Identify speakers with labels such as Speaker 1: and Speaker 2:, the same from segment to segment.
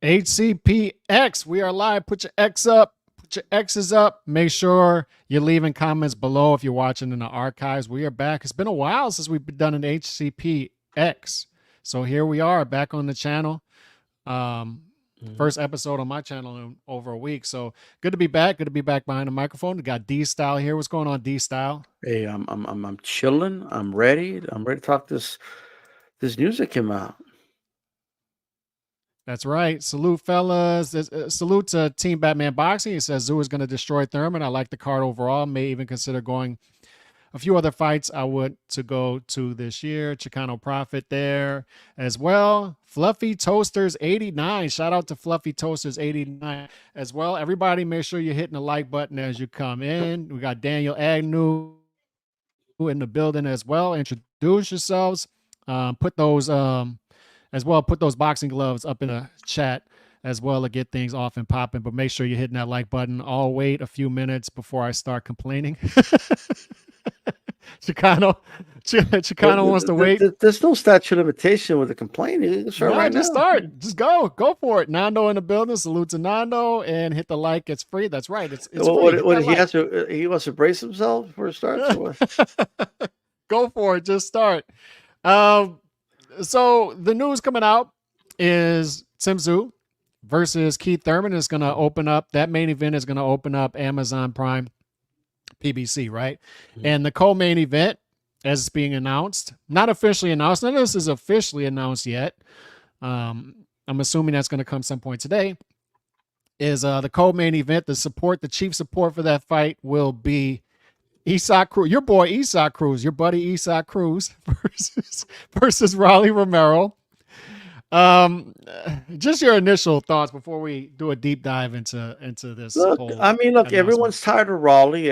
Speaker 1: HCPX, we are live. Put your X up. Put your X's up. Make sure you're leaving comments below if you're watching in the archives. We are back. It's been a while since we've done an HCPX. So here we are back on the channel. First episode on my channel in over a week. So good to be back. Good to be back behind the microphone. We got D Style here. What's going on, D Style?
Speaker 2: Hey, I'm chilling. I'm ready. I'm ready to talk this news that came out.
Speaker 1: That's right. Salute, fellas. Salute to Team Batman Boxing. He says Tszyu is going to destroy Thurman. I like the card overall. May even consider going a few other fights I would to go to this year. Chicano Profit there as well. Fluffy Toasters 89. Shout out to Fluffy Toasters 89 as well. Everybody, make sure you're hitting the like button as you come in. We got Daniel Agnew in the building as well. Introduce yourselves. Put those boxing gloves up in the chat as well to get things off and popping. But make sure you're hitting that like button. I'll wait a few minutes before I start complaining. Chicano wants to wait.
Speaker 2: There's no statute of limitation with the complaint. You can start right
Speaker 1: just
Speaker 2: now.
Speaker 1: Start. Just go for it. Nando in the building. Salute to Nando and hit the like. It's free. That's right. It's free.
Speaker 2: He wants to brace himself before it starts.
Speaker 1: Go for it. Just start. So the news coming out is Tszyu versus Keith Thurman is going to open up. That main event is going to open up Amazon Prime PBC, right? Mm-hmm. And the co-main event, as it's being announced, not officially announced. None of this is officially announced yet. I'm assuming that's going to come some point today. Is the co-main event, the chief support for that fight will be Isaac Cruz, your boy Isaac Cruz, your buddy Isaac Cruz versus Raleigh Romero. Just your initial thoughts before we do a deep dive into this.
Speaker 2: Look, everyone's tired of Raleigh.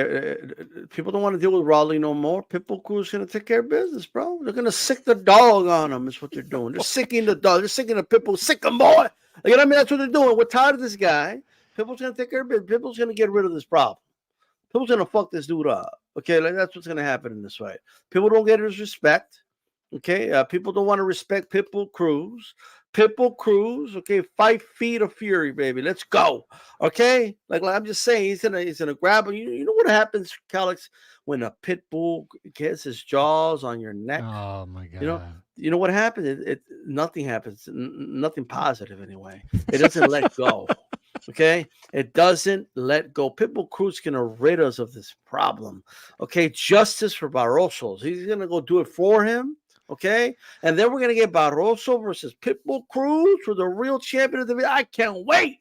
Speaker 2: People don't want to deal with Raleigh no more. Pitbull Cruz is going to take care of business, bro. They're going to sick the dog on him. Is what they're doing. They're sicking the dog. They're sicking the Pitbull. Sick him, boy. You know what I mean? That's what they're doing. We're tired of this guy. Pitbull's going to take care of business. Pitbull's going to get rid of this problem. People's going to fuck this dude up. Okay, that's what's going to happen in this fight. People don't get his respect. Okay, people don't want to respect Pitbull Cruz. Pitbull Cruz, okay, 5 feet of fury, baby. Let's go. Okay, like I'm just saying, he's gonna grab him. You know what happens, Calix, when a pit bull gets his jaws on your neck?
Speaker 1: Oh my god!
Speaker 2: You know what happens? Nothing happens. Nothing positive anyway. It doesn't let go. Okay, it doesn't let go. Pitbull Cruz is gonna rid us of this problem. Okay, justice for Barrosos. He's gonna go do it for him. Okay, and then we're gonna get Barroso versus Pitbull Cruz for the real champion of the. I can't wait.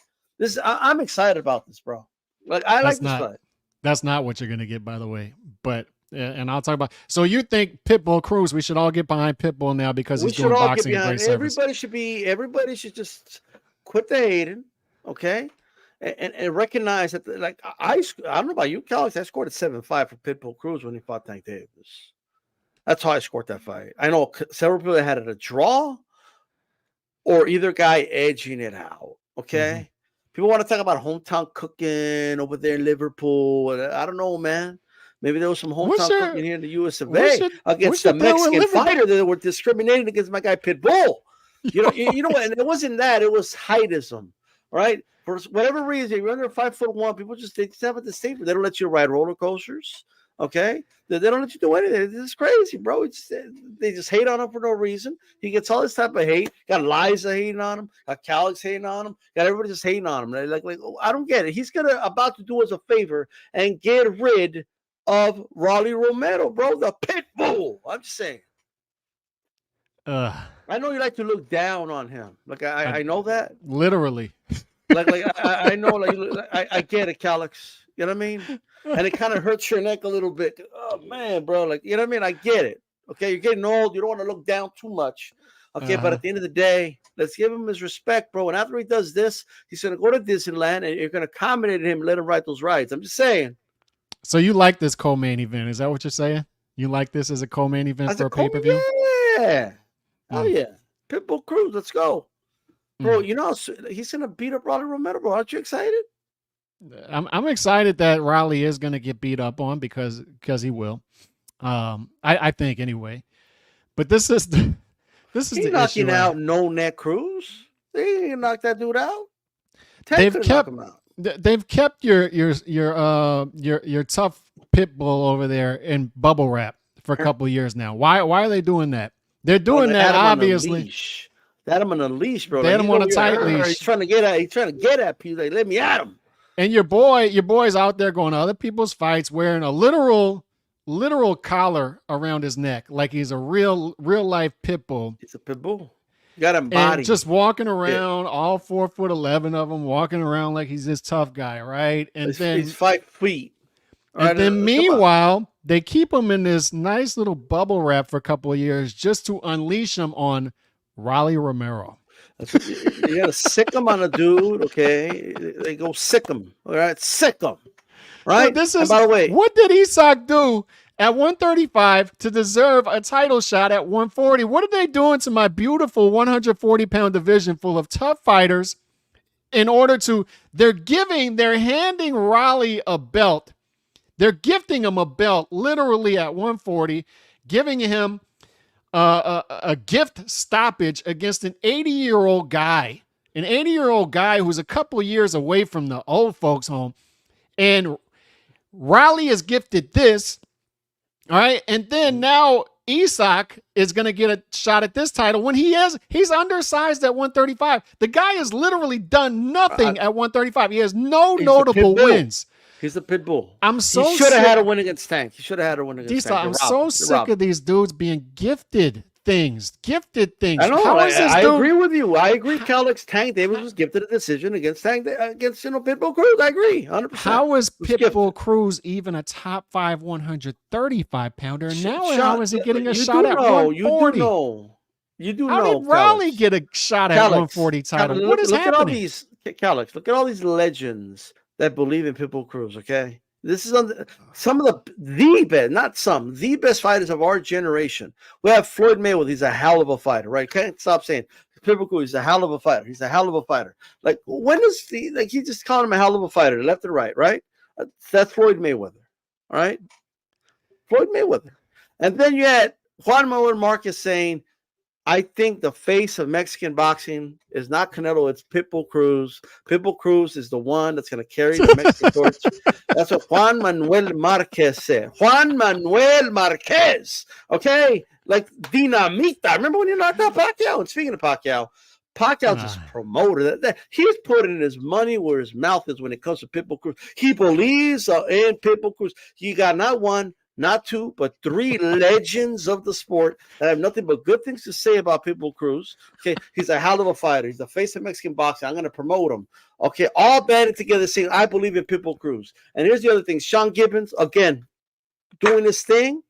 Speaker 2: I'm excited about this, bro. Like I like this fight.
Speaker 1: That's not what you're gonna get, by the way. But and I'll talk about. So you think Pitbull Cruz? We should all get behind Pitbull now because he's doing boxing and great service.
Speaker 2: Everybody should just quit the hating. Okay, and recognize that. Like I don't know about you, Calix. I scored a 7-5 for Pitbull Cruz when he fought Tank Davis. That's how I scored that fight. I know several people that had it a draw or either guy edging it out. Okay. Mm-hmm. People want to talk about hometown cooking over there in Liverpool. I don't know, man. Maybe there was some hometown cooking here in the US of A against the Mexican fighter that were discriminating against my guy Pitbull. You know what? And it wasn't that. It was heightism, right? For whatever reason, you're under 5'1", people just have a distinction. They don't let you ride roller coasters. Okay, they don't let you do anything. This is crazy, bro. They just hate on him for no reason. He gets all this type of hate. Got Liza hating on him. Got Calix hating on him. Got everybody just hating on him. They're like I don't get it. He's about to do us a favor and get rid of Raleigh Romero, bro. The pit bull. I'm just saying. I know you like to look down on him. Like I know that.
Speaker 1: Literally.
Speaker 2: I know. I get it, Calix. You know what I mean? And it kind of hurts your neck a little bit. Oh man, bro, like you know what I mean? I get it. Okay, you're getting old. You don't want to look down too much. Okay, but at the end of the day, let's give him his respect, bro. And after he does this, he's gonna go to Disneyland, and you're gonna accommodate him, let him ride those rides. I'm just saying.
Speaker 1: So you like this co-main event? Is that what you're saying? You like this as a co-main event for a pay-per-view?
Speaker 2: Yeah. Oh yeah, Pitbull Cruz, let's go, bro. You know he's gonna beat up Raleigh Romero, bro. Aren't you excited?
Speaker 1: I'm excited that Raleigh is going to get beat up on because he will. I think anyway. But this is
Speaker 2: he's knocking out No Neck Cruz. They ain't knock that dude out.
Speaker 1: They've kept your tough pit bull over there in bubble wrap for a couple of years now. Why are they doing that? They're doing that obviously.
Speaker 2: They had him on a leash, bro.
Speaker 1: They had him on a tight leash.
Speaker 2: He's trying to get at people. Like, let me at him.
Speaker 1: And your boy's out there going to other people's fights wearing a literal collar around his neck, like he's a real life pit bull.
Speaker 2: It's a pit bull. You got him body.
Speaker 1: Just walking around, all 4'11" of them, walking around like he's this tough guy, right? And
Speaker 2: he's 5 feet.
Speaker 1: And then meanwhile, they keep him in this nice little bubble wrap for a couple of years just to unleash him on Rolly Romero.
Speaker 2: You gotta sick him on a dude, okay? They go sick him, all right? Sick him, right?
Speaker 1: Well, by the way, what did Isak do at 135 to deserve a title shot at 140? What are they doing to my beautiful 140-pound division full of tough fighters in order to, they're handing Rolly a belt. They're gifting him a belt literally at 140, giving him a gift stoppage against an 80-year-old guy, who's a couple of years away from the old folks home. And Rolly is gifted this. All right. And then now Isak is going to get a shot at this title when he's undersized at 135. The guy has literally done nothing at 135. He has no notable wins.
Speaker 2: He's a pit bull.
Speaker 1: He
Speaker 2: should have had a win against Tank. He should have had a win against Tank.
Speaker 1: I'm so sick of these dudes being gifted things. I
Speaker 2: know. I agree with you. I agree. Calix Tank Davis was gifted a decision against Pitbull Cruz. I agree. 100%.
Speaker 1: How is Pitbull Cruz even a top 5 135 pounder? Now how is he getting a shot at 140?
Speaker 2: You do know.
Speaker 1: How did Raleigh get a shot at 140 title? What is happening?
Speaker 2: Calix, look at all these legends that believe in Pitbull Cruz, okay? This is some of the best fighters of our generation. We have Floyd Mayweather. He's a hell of a fighter, right? Can't stop saying Pitbull Cruz. He's a hell of a fighter. He's a hell of a fighter. Like, when is he just calling him a hell of a fighter, left and right, right? That's Floyd Mayweather, all right? Floyd Mayweather. And then you had Juan Manuel Marquez saying, I think the face of Mexican boxing is not Canelo, it's Pitbull Cruz. Pitbull Cruz is the one that's going to carry the Mexican torch. That's what Juan Manuel Marquez said. Juan Manuel Marquez, okay? Like Dinamita. Remember when you knocked out Pacquiao? And speaking of Pacquiao just promoted that. He's putting his money where his mouth is when it comes to Pitbull Cruz. He believes in Pitbull Cruz. He got not one, not two, but 3 legends of the sport that have nothing but good things to say about Pitbull Cruz. Okay, he's a hell of a fighter. He's the face of Mexican boxing. I'm going to promote him. Okay, all banded together saying, I believe in Pitbull Cruz. And here's the other thing. Sean Gibbons, again, doing this thing.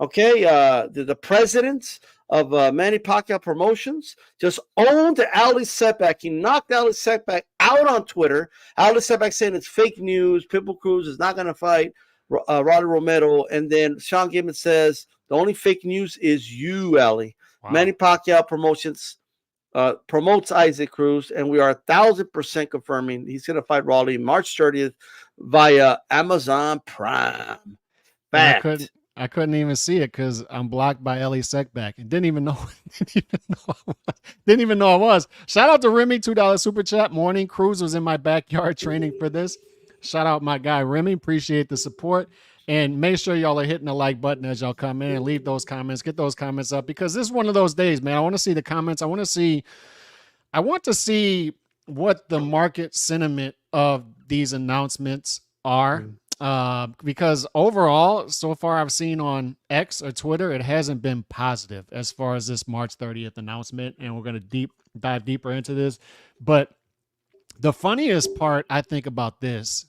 Speaker 2: Okay, the president of Manny Pacquiao Promotions just owned Ali Setback. He knocked Ali Setback out on Twitter. Ali Setback saying it's fake news. Pitbull Cruz is not going to fight Rolly Romero, and then Sean Gibbons says the only fake news is you, Ali. Wow. Manny Pacquiao Promotions promotes Isaac Cruz, and we are 1,000% confirming he's going to fight Rolly March 30th via Amazon Prime. Fact.
Speaker 1: I couldn't even see it because I'm blocked by Ellie Setback and didn't even know I was. Shout out to Remy, $2 super chat. Morning, Cruz was in my backyard training for this. Shout out my guy Remy. Appreciate the support. And make sure y'all are hitting the like button as y'all come in and leave those comments. Get those comments up because this is one of those days, man. I want to see the comments. I want to see what the market sentiment of these announcements are. Because overall, so far I've seen on X or Twitter, it hasn't been positive as far as this March 30th announcement. And we're going to dive deeper into this. But the funniest part I think about this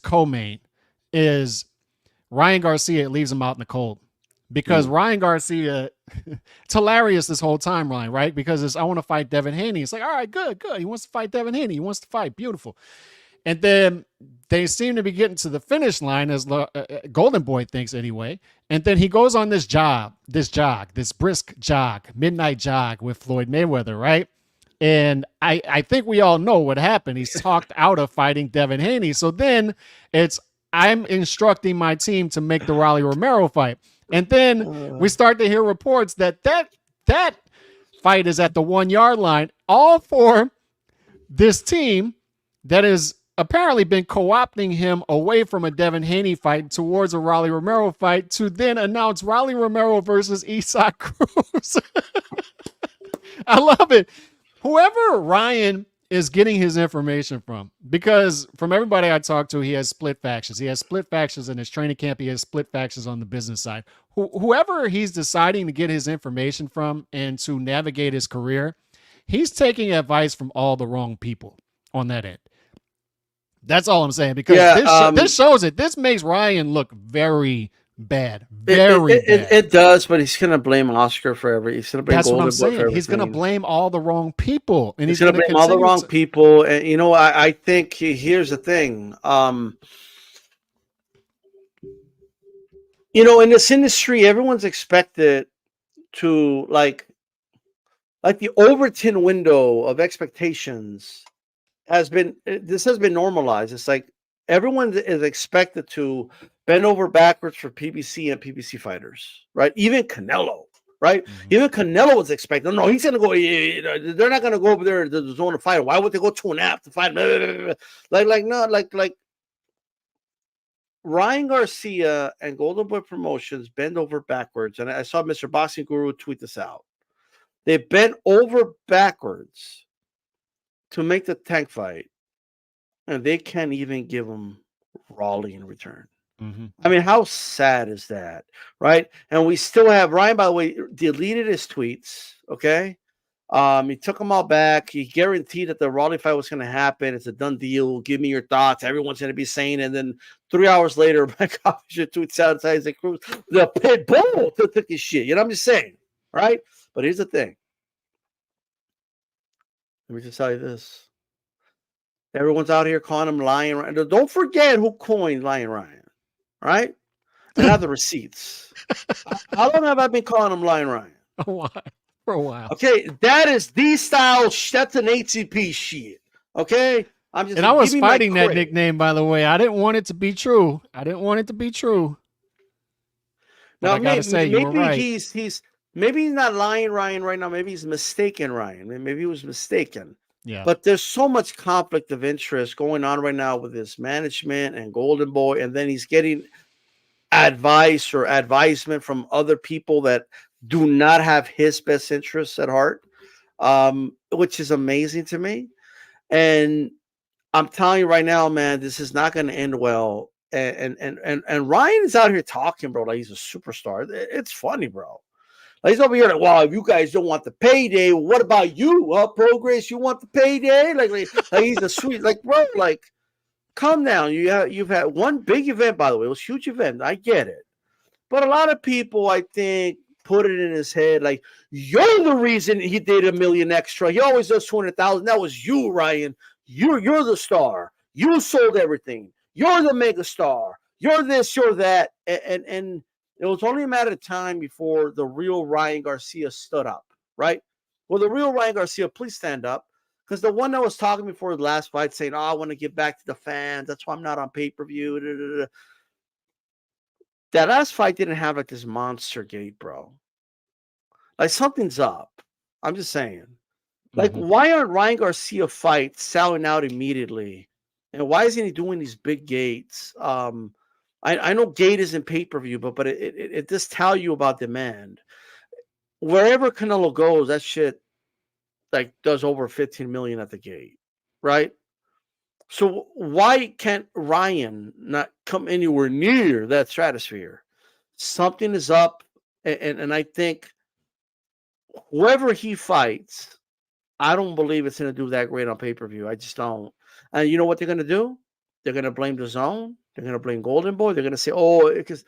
Speaker 1: co-main is Ryan Garcia leaves him out in the cold because Ryan Garcia, it's hilarious this whole time, Ryan, right? Because I want to fight Devin Haney. It's like, all right, good. He wants to fight Devin Haney. He wants to fight. Beautiful. And then they seem to be getting to the finish line as Golden Boy thinks anyway. And then he goes on this brisk jog, midnight jog with Floyd Mayweather, right? And I think we all know what happened. He's talked out of fighting Devin Haney. So then I'm instructing my team to make the Rolly Romero fight. And then we start to hear reports that fight is at the 1 yard line, all for this team that has apparently been co-opting him away from a Devin Haney fight towards a Rolly Romero fight to then announce Rolly Romero versus Isak Cruz. I love it. Whoever Ryan is getting his information from, because from everybody I talked to, he has split factions. He has split factions in his training camp. He has split factions on the business side. Whoever he's deciding to get his information from and to navigate his career, he's taking advice from all the wrong people on that end. That's all I'm saying, because this shows it. This makes Ryan look very bad. Very bad.
Speaker 2: It does, but he's going to blame Oscar for everything. He's going to blame
Speaker 1: That's
Speaker 2: Golden
Speaker 1: what I'm
Speaker 2: Boy for
Speaker 1: saying.
Speaker 2: everything.
Speaker 1: He's going to blame all the wrong people. And
Speaker 2: he's going to blame all the wrong people. And, you know, I think here's the thing. You know, in this industry, everyone's expected to, like the Overton window of expectations has been normalized. It's like everyone is expected to bend over backwards for PBC and PBC fighters, right? Even Canelo, right? Mm-hmm. Even Canelo was expected. No, he's going to go. They're not going to go over there to the zone to fight. Why would they go 2.5 to fight? Like Ryan Garcia and Golden Boy Promotions bend over backwards. And I saw Mr. Boxing Guru tweet this out. They bent over backwards to make the Tank fight, and they can't even give him Raleigh in return. Mm-hmm. I mean, how sad is that, right? And we still have Ryan, by the way, deleted his tweets, okay? He took them all back. He guaranteed that the Raleigh fight was going to happen. It's a done deal. Give me your thoughts. Everyone's going to be saying, and then 3 hours later, Mike Officer tweets out inside the Cruz, the pit bull took his shit. You know what I'm just saying, right? But here's the thing. Let me just tell you this. Everyone's out here calling him Lion Ryan. Don't forget who coined Lion Ryan, right? And have the receipts. How long have I been calling him Lion Ryan?
Speaker 1: For a while.
Speaker 2: Okay, that is the style. That's an ATP shit. Okay?
Speaker 1: I was fighting that nickname, by the way. I didn't want it to be true.
Speaker 2: Now, I gotta say, you were right. Maybe he's not Lion Ryan right now. Maybe he's mistaken Ryan. Maybe he was mistaken.
Speaker 1: Yeah.
Speaker 2: But there's so much conflict of interest going on right now with his management and Golden Boy, and then he's getting advice or advisement from other people that do not have his best interests at heart, which is amazing to me. And I'm telling you right now, man, this is not going to end well. And Ryan is out here talking, bro, like he's a superstar. It's funny, bro. Like he's over here like, well, if you guys don't want the payday, what about you? Progress, you want the payday? Like he's a sweet, like, bro, like, calm down. You've had one big event, by the way. It was a huge event. I get it. But a lot of people, I think, put it in his head like, you're the reason he did $1 million extra. He always does 200,000. That was you, Ryan. You're the star. You sold everything. You're the mega star. You're this, you're that. And it was only a matter of time before the real Ryan Garcia stood up, right? Well, the real Ryan Garcia, please stand up. Because the one that was talking before the last fight saying, I want to get back to the fans. That's why I'm not on pay-per-view. That last fight didn't have like this monster gate, bro. Like something's up. I'm just saying. Like, why aren't Ryan Garcia fights selling out immediately? And why isn't he doing these big gates? I know gate isn't pay-per-view, but it does tell you about demand. Wherever Canelo goes, that shit like does over 15 million at the gate, right? So why can't Ryan not come anywhere near that stratosphere? Something is up, and I think whoever he fights, I don't believe it's going to do that great on pay-per-view. I just don't. And you know what they're going to do? They're going to blame the zone. They're going to blame Golden Boy. They're going to say, oh, because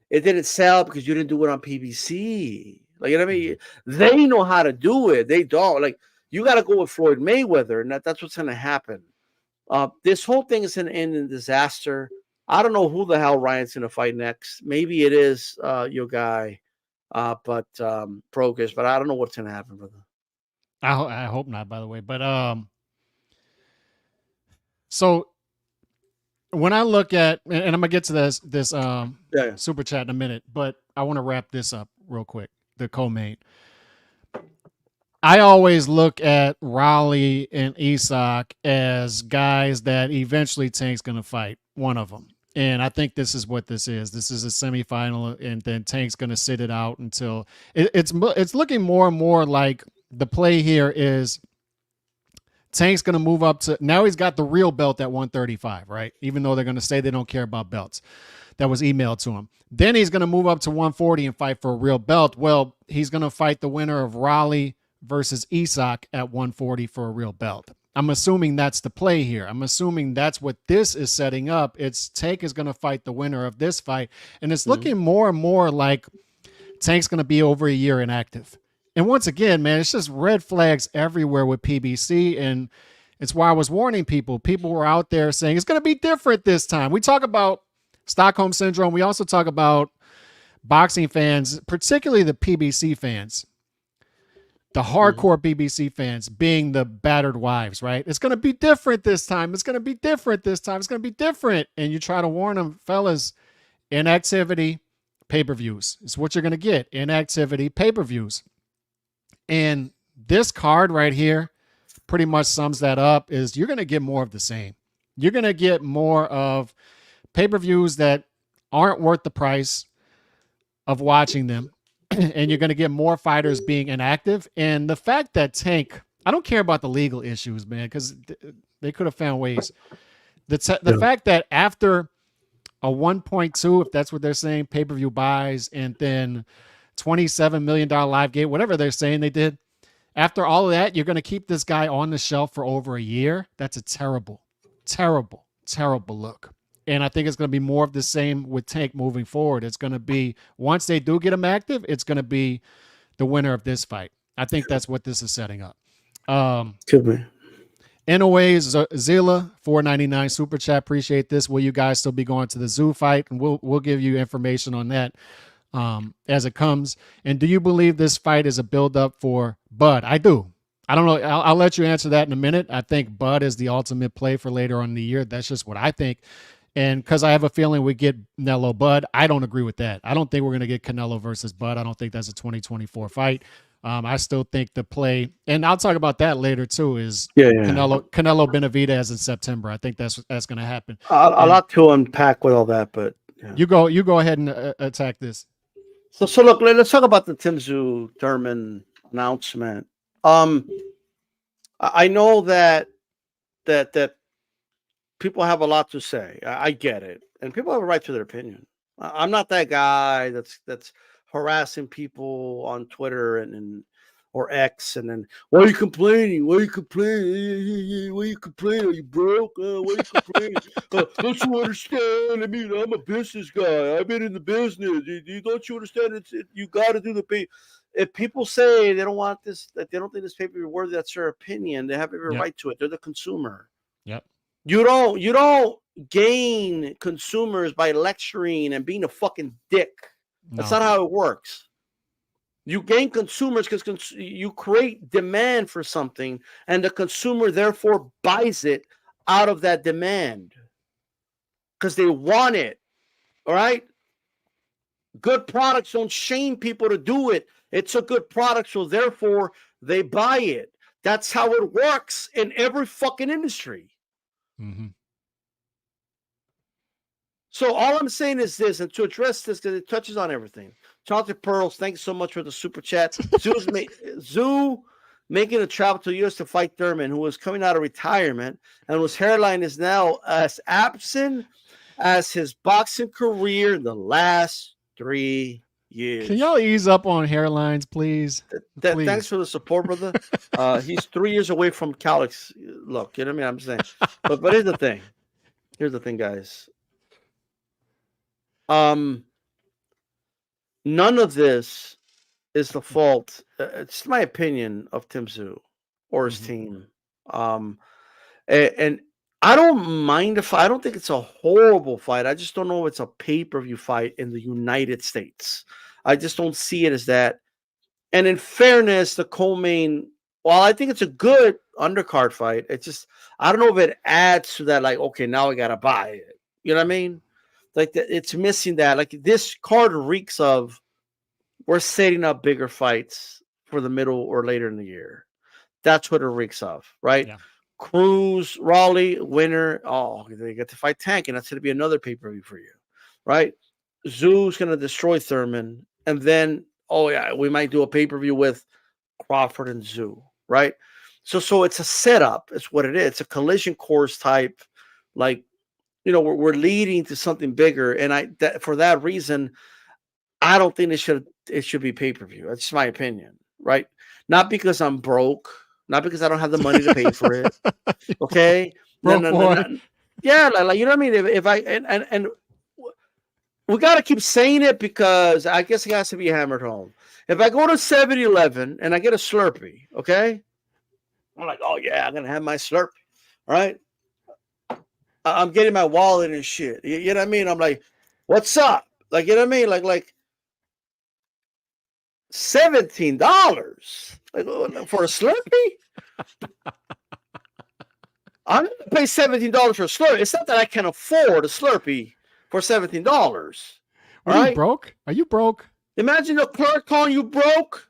Speaker 2: it didn't sell because you didn't do it on PBC. Like, you know what I mean? They know how to do it. They don't. Like, you got to go with Floyd Mayweather, and that's what's going to happen. This whole thing is going to end in disaster. I don't know who the hell Ryan's going to fight next. Maybe it is your guy, Progress, but I don't know what's going to happen, brother.
Speaker 1: I hope not, by the way. But so when I look at, and I'm gonna get to this super chat in a minute, but I want to wrap this up real quick. The co-main. I always look at Raleigh and Isak as guys that eventually Tank's going to fight one of them. And I think this is what this is. This is a semifinal, and then Tank's going to sit it out until it's looking more and more like the play here is Tank's going to move up to now. He's got the real belt at 135, right? Even though they're going to say they don't care about belts. That was emailed to him. Then he's going to move up to 140 and fight for a real belt. Well, he's going to fight the winner of Raleigh versus Isak at 140 for a real belt. I'm assuming that's the play here. I'm assuming that's what this is setting up. It's Tank is going to fight the winner of this fight. And it's looking more and more like Tank's going to be over a year inactive. And once again, man, it's just red flags everywhere with PBC. And it's why I was warning people. People were out there saying it's going to be different this time. We talk about Stockholm Syndrome. We also talk about boxing fans, particularly the PBC fans, the hardcore PBC fans being the battered wives, right? It's going to be different this time. It's going to be different this time. It's going to be different. And you try to warn them, fellas, inactivity, pay-per-views. It's what you're going to get. Inactivity, pay-per-views. And this card right here pretty much sums that up is you're going to get more of the same. You're going to get more of pay-per-views that aren't worth the price of watching them. And you're going to get more fighters being inactive. And the fact that Tank, I don't care about the legal issues, man, because they could have found ways. The fact that after a 1.2, if that's what they're saying, pay-per-view buys, and then $27 million live gate, whatever they're saying they did, after all of that, you're going to keep this guy on the shelf for over a year. That's a terrible, terrible, terrible look. And I think it's going to be more of the same with Tank moving forward. It's going to be, once they do get him active, it's going to be the winner of this fight. I think that's what this is setting up.
Speaker 2: Could be.
Speaker 1: Anyways, Zila, $4.99 super chat. Appreciate this. Will you guys still be going to the Tszyu fight? And we'll give you information on that as it comes. And do you believe this fight is a build-up for Bud? I do. I don't know. I'll let you answer that in a minute. I think Bud is the ultimate play for later on in the year. That's just what I think. And because I have a feeling we get Canelo Bud, I don't agree with that. I don't think we're going to get Canelo versus Bud. I don't think that's a 2024 fight. I still think the play, and I'll talk about that later too, is Canelo Benavidez in September. I think that's going to happen.
Speaker 2: A lot to unpack with all that, but yeah.
Speaker 1: You go ahead and attack this.
Speaker 2: So look, let's talk about the Tszyu Thurman announcement. I know that people have a lot to say. I get it, and people have a right to their opinion. I'm not that guy that's harassing people on Twitter and or X, and then why are you complaining? Why are you complaining? Why are you complaining? Are you broke? Why are you complaining? Don't you understand? I mean, I'm a business guy. I've been in the business. Don't you understand? You got to do the pay. If people say they don't want this, that they don't think this paper is worthy, that's their opinion. They have every right to it. They're the consumer.
Speaker 1: Yep.
Speaker 2: You don't gain consumers by lecturing and being a fucking dick. That's not how it works. You gain consumers because you create demand for something, and the consumer therefore buys it out of that demand because they want it. All right? Good products don't shame people to do it. It's a good product, so therefore they buy it. That's how it works in every fucking industry.
Speaker 1: Mm-hmm.
Speaker 2: So all I'm saying is this, and to address this, because it touches on everything. Chocolate Pearls, thanks so much for the super chat. Tszyu making a travel to the U.S. to fight Thurman, who was coming out of retirement and whose hairline is now as absent as his boxing career in the last 3 years.
Speaker 1: Can y'all ease up on hairlines, please? Please.
Speaker 2: Thanks for the support, brother. He's 3 years away from Calix. Look, you know what I mean? I'm saying. But here's the thing. Here's the thing, guys. None of this is the fault. It's my opinion of Tszyu or his team. And I don't mind the fight. I don't think it's a horrible fight. I just don't know if it's a pay-per-view fight in the United States. I just don't see it as that. And in fairness, the co-main, while I think it's a good undercard fight, it's just, I don't know if it adds to that, like, okay, now I got to buy it. You know what I mean? Like, it's missing that. Like, this card reeks of, we're setting up bigger fights for the middle or later in the year. That's what it reeks of, right?
Speaker 1: Yeah.
Speaker 2: Cruz, Raleigh, winner. Oh, they get to fight Tank, and that's going to be another pay-per-view for you, right? Tszyu's going to destroy Thurman, and then, oh yeah, we might do a pay-per-view with Crawford and Tszyu, right? So it's a setup. It's what it is. It's a collision course type, like, we're leading to something bigger, and for that reason, I don't think it should be pay-per-view. That's my opinion, right? Not because I'm broke, not because I don't have the money to pay for it. Okay,
Speaker 1: Broke boy.
Speaker 2: Yeah, like you know what I mean. If I and we got to keep saying it because I guess it has to be hammered home. If I go to 7-Eleven and I get a Slurpee, okay, I'm like, oh yeah, I'm gonna have my Slurpee, all right? I'm getting my wallet and shit. You know what I mean? I'm like, what's up? Like, you know what I mean? Like $17 like for a Slurpee. I'm going to pay $17 for a Slurpee. It's not that I can afford a Slurpee for $17.
Speaker 1: Are you broke? Are you broke?
Speaker 2: Imagine the clerk calling you broke.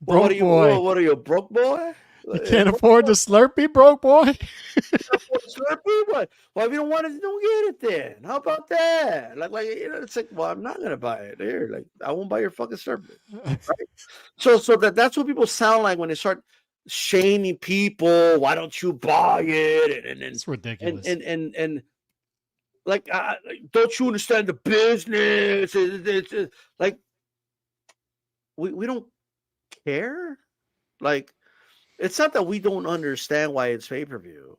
Speaker 1: Broke
Speaker 2: what are you,
Speaker 1: boy.
Speaker 2: What are you, broke boy?
Speaker 1: You can't afford the Slurpee, broke boy?
Speaker 2: Slurpee? What? Well, if you don't want it, don't get it then. How about that? Like it's like, well, I'm not going to buy it. Here, like, I won't buy your fucking Slurpee. Right? So that's what people sound like when they start shaming people. Why don't you buy it? And
Speaker 1: it's ridiculous.
Speaker 2: And like, don't you understand the business? It's like we don't care. Like, it's not that we don't understand why it's pay-per-view.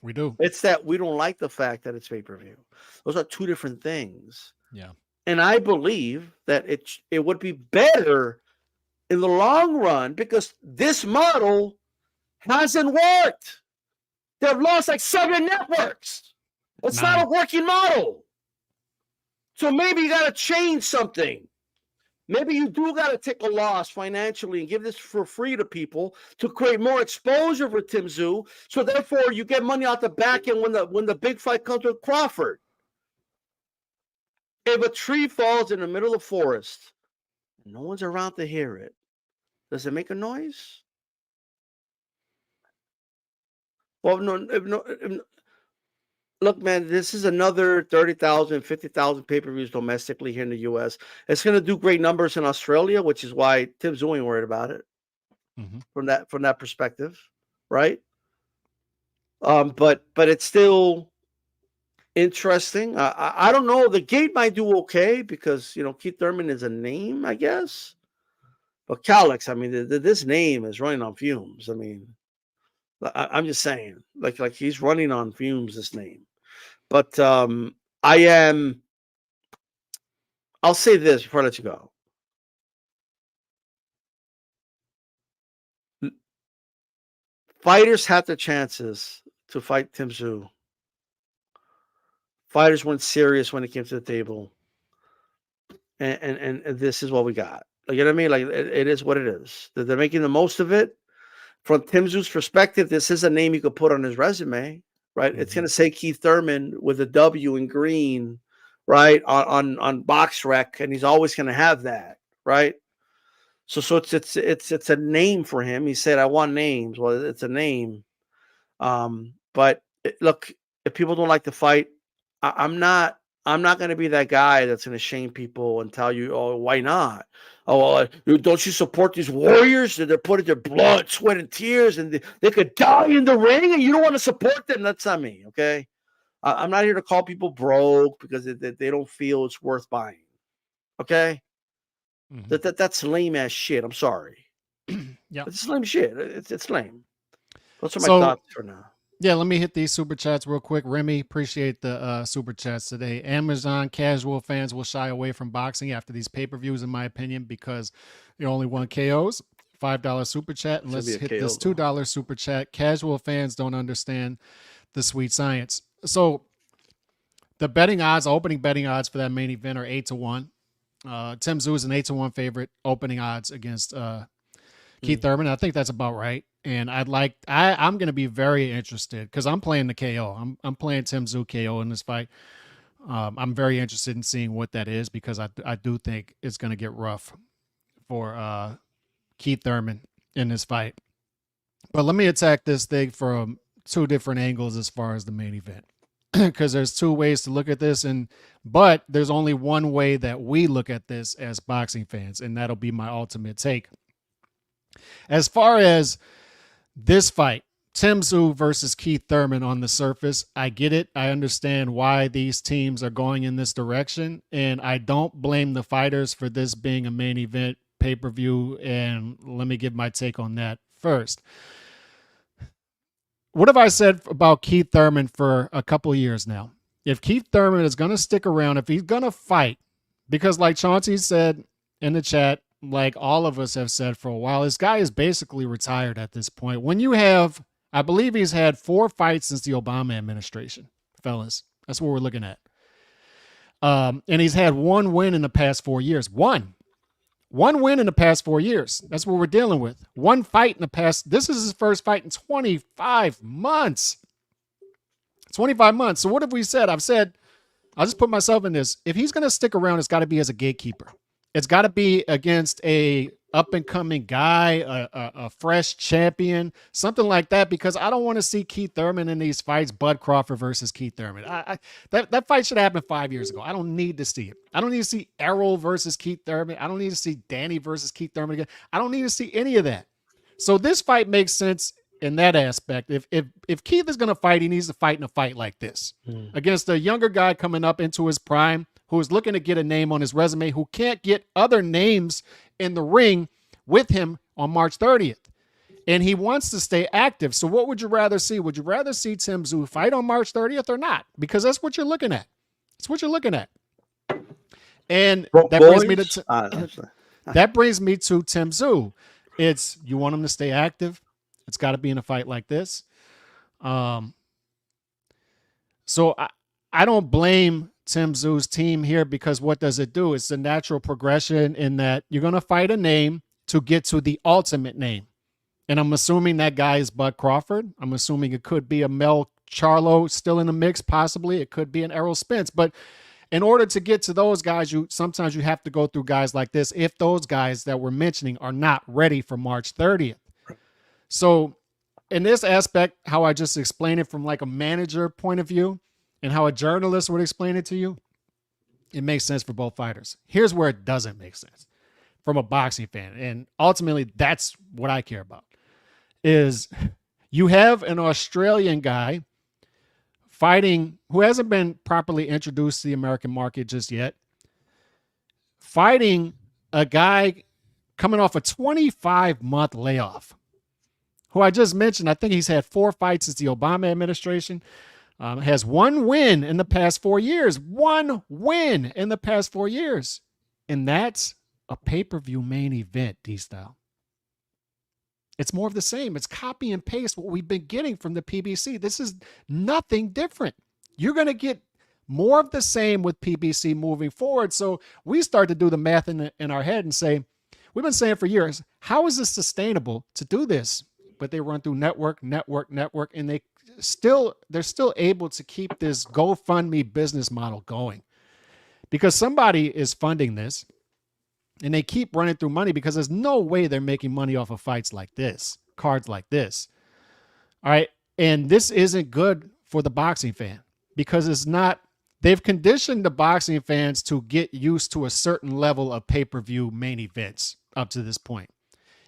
Speaker 1: We do.
Speaker 2: It's that we don't like the fact that it's pay-per-view. Those are two different things.
Speaker 1: Yeah.
Speaker 2: And I believe that it would be better in the long run because this model hasn't worked. They've lost like 7 networks. It's not a working model. So maybe you got to change something. Maybe you do got to take a loss financially and give this for free to people to create more exposure for Tszyu. So therefore, you get money out the back end when the big fight comes with Crawford. If a tree falls in the middle of the forest, and no one's around to hear it, does it make a noise? Well, look, man, this is another 30,000, 50,000 pay-per-views domestically here in the U.S. It's going to do great numbers in Australia, which is why Tszyu ain't worried about it from that perspective, right? But it's still interesting. I don't know. The gate might do okay because Keith Thurman is a name, I guess. But Calix, I mean, this name is running on fumes. I mean, I'm just saying, like he's running on fumes. This name. But I'll say this before I let you go. Fighters had their chances to fight Tszyu. Fighters weren't serious when it came to the table. And this is what we got. Like, you know what I mean? Like, it is what it is. They're making the most of it. From Tszyu's perspective, this is a name you could put on his resume. Right, it's going to say Keith Thurman with a W in green, right, on box rec, and he's always going to have that, right? So it's a name for him. He said, "I want names." Well, it's a name. But look, if people don't like the fight, I'm not going to be that guy that's going to shame people and tell you, "Oh, why not? Oh, don't you support these warriors? They're putting their blood, sweat, and tears, and they could die in the ring, and you don't want to support them." That's not me, okay? I'm not here to call people broke because they don't feel it's worth buying, okay? That's lame ass shit. I'm sorry.
Speaker 1: Yeah,
Speaker 2: it's lame shit. It's lame. Those are my thoughts for now.
Speaker 1: Yeah, let me hit these super chats real quick. Remy, appreciate the super chats today. Amazon casual fans will shy away from boxing after these pay-per-views, in my opinion, because you only won KOs. $5 super chat. And let's hit this $2 super chat. Casual fans don't understand the sweet science. So the betting odds, opening betting odds for that main event are 8-1. Tszyu is an 8-1 favorite opening odds against Keith Thurman. I think that's about right. And I'm going to be very interested because I'm playing the KO. I'm playing Tszyu KO in this fight. I'm very interested in seeing what that is because I do think it's going to get rough for Keith Thurman in this fight. But let me attack this thing from two different angles as far as the main event. Because there's two ways to look at this, but there's only one way that we look at this as boxing fans, and that'll be my ultimate take. As far as this fight, Tszyu versus Keith Thurman on the surface, I get it. I understand why these teams are going in this direction, and I don't blame the fighters for this being a main event pay-per-view, and let me give my take on that first. What have I said about Keith Thurman for a couple of years now? If Keith Thurman is going to stick around, if he's going to fight, because like Chauncey said in the chat, like all of us have said for a while, this guy is basically retired at this point. When you have, I believe he's had 4 fights since the Obama administration, fellas. That's what we're looking at. And he's had 1 win in the past 4 years. One win in the past 4 years. That's what we're dealing with. 1 fight in the past. This is his first fight in 25 months. 25 months. So what have we said? I've said, I'll just put myself in this. If he's going to stick around, it's got to be as a gatekeeper. It's got to be against a up-and-coming guy, a fresh champion, something like that, because I don't want to see Keith Thurman in these fights, Bud Crawford versus Keith Thurman. That fight should have happened 5 years ago. I don't need to see it. I don't need to see Errol versus Keith Thurman. I don't need to see Danny versus Keith Thurman again. I don't need to see any of that. So this fight makes sense in that aspect. If Keith is going to fight, he needs to fight in a fight like this against a younger guy coming up into his prime, who is looking to get a name on his resume, who can't get other names in the ring with him on March 30th. And he wants to stay active. So what would you rather see? Would you rather see Tszyu fight on March 30th or not? Because that's what you're looking at. It's what you're looking at. And that brings me to Tszyu. It's, you want him to stay active. It's got to be in a fight like this. So I don't blame Tszyu's team here, because what does it do? It's a natural progression in that you're going to fight a name to get to the ultimate name. And I'm assuming that guy is Bud Crawford. I'm assuming it could be a Mel Charlo still in the mix, possibly. It could be an Errol Spence. But in order to get to those guys, sometimes you have to go through guys like this if those guys that we're mentioning are not ready for March 30th. So in this aspect, how I just explained it from like a manager point of view and how a journalist would explain it to you, it makes sense for both fighters. Here's where it doesn't make sense from a boxing fan. And ultimately, that's what I care about, is you have an Australian guy fighting who hasn't been properly introduced to the American market just yet, fighting a guy coming off a 25-month layoff, who I just mentioned. I think he's had 4 fights since the Obama administration. Has 1 win in the past 4 years. 1 win in the past 4 years. And that's a pay-per-view main event, D-Style. It's more of the same. It's copy and paste what we've been getting from the PBC. This is nothing different. You're going to get more of the same with PBC moving forward. So we start to do the math in our head and say, we've been saying for years, how is this sustainable to do this? But they run through network, and they're still able to keep this GoFundMe business model going, because somebody is funding this, and they keep running through money, because there's no way they're making money off of fights like this, cards like this. All right. And this isn't good for the boxing fan, because it's not, they've conditioned the boxing fans to get used to a certain level of pay-per-view main events up to this point.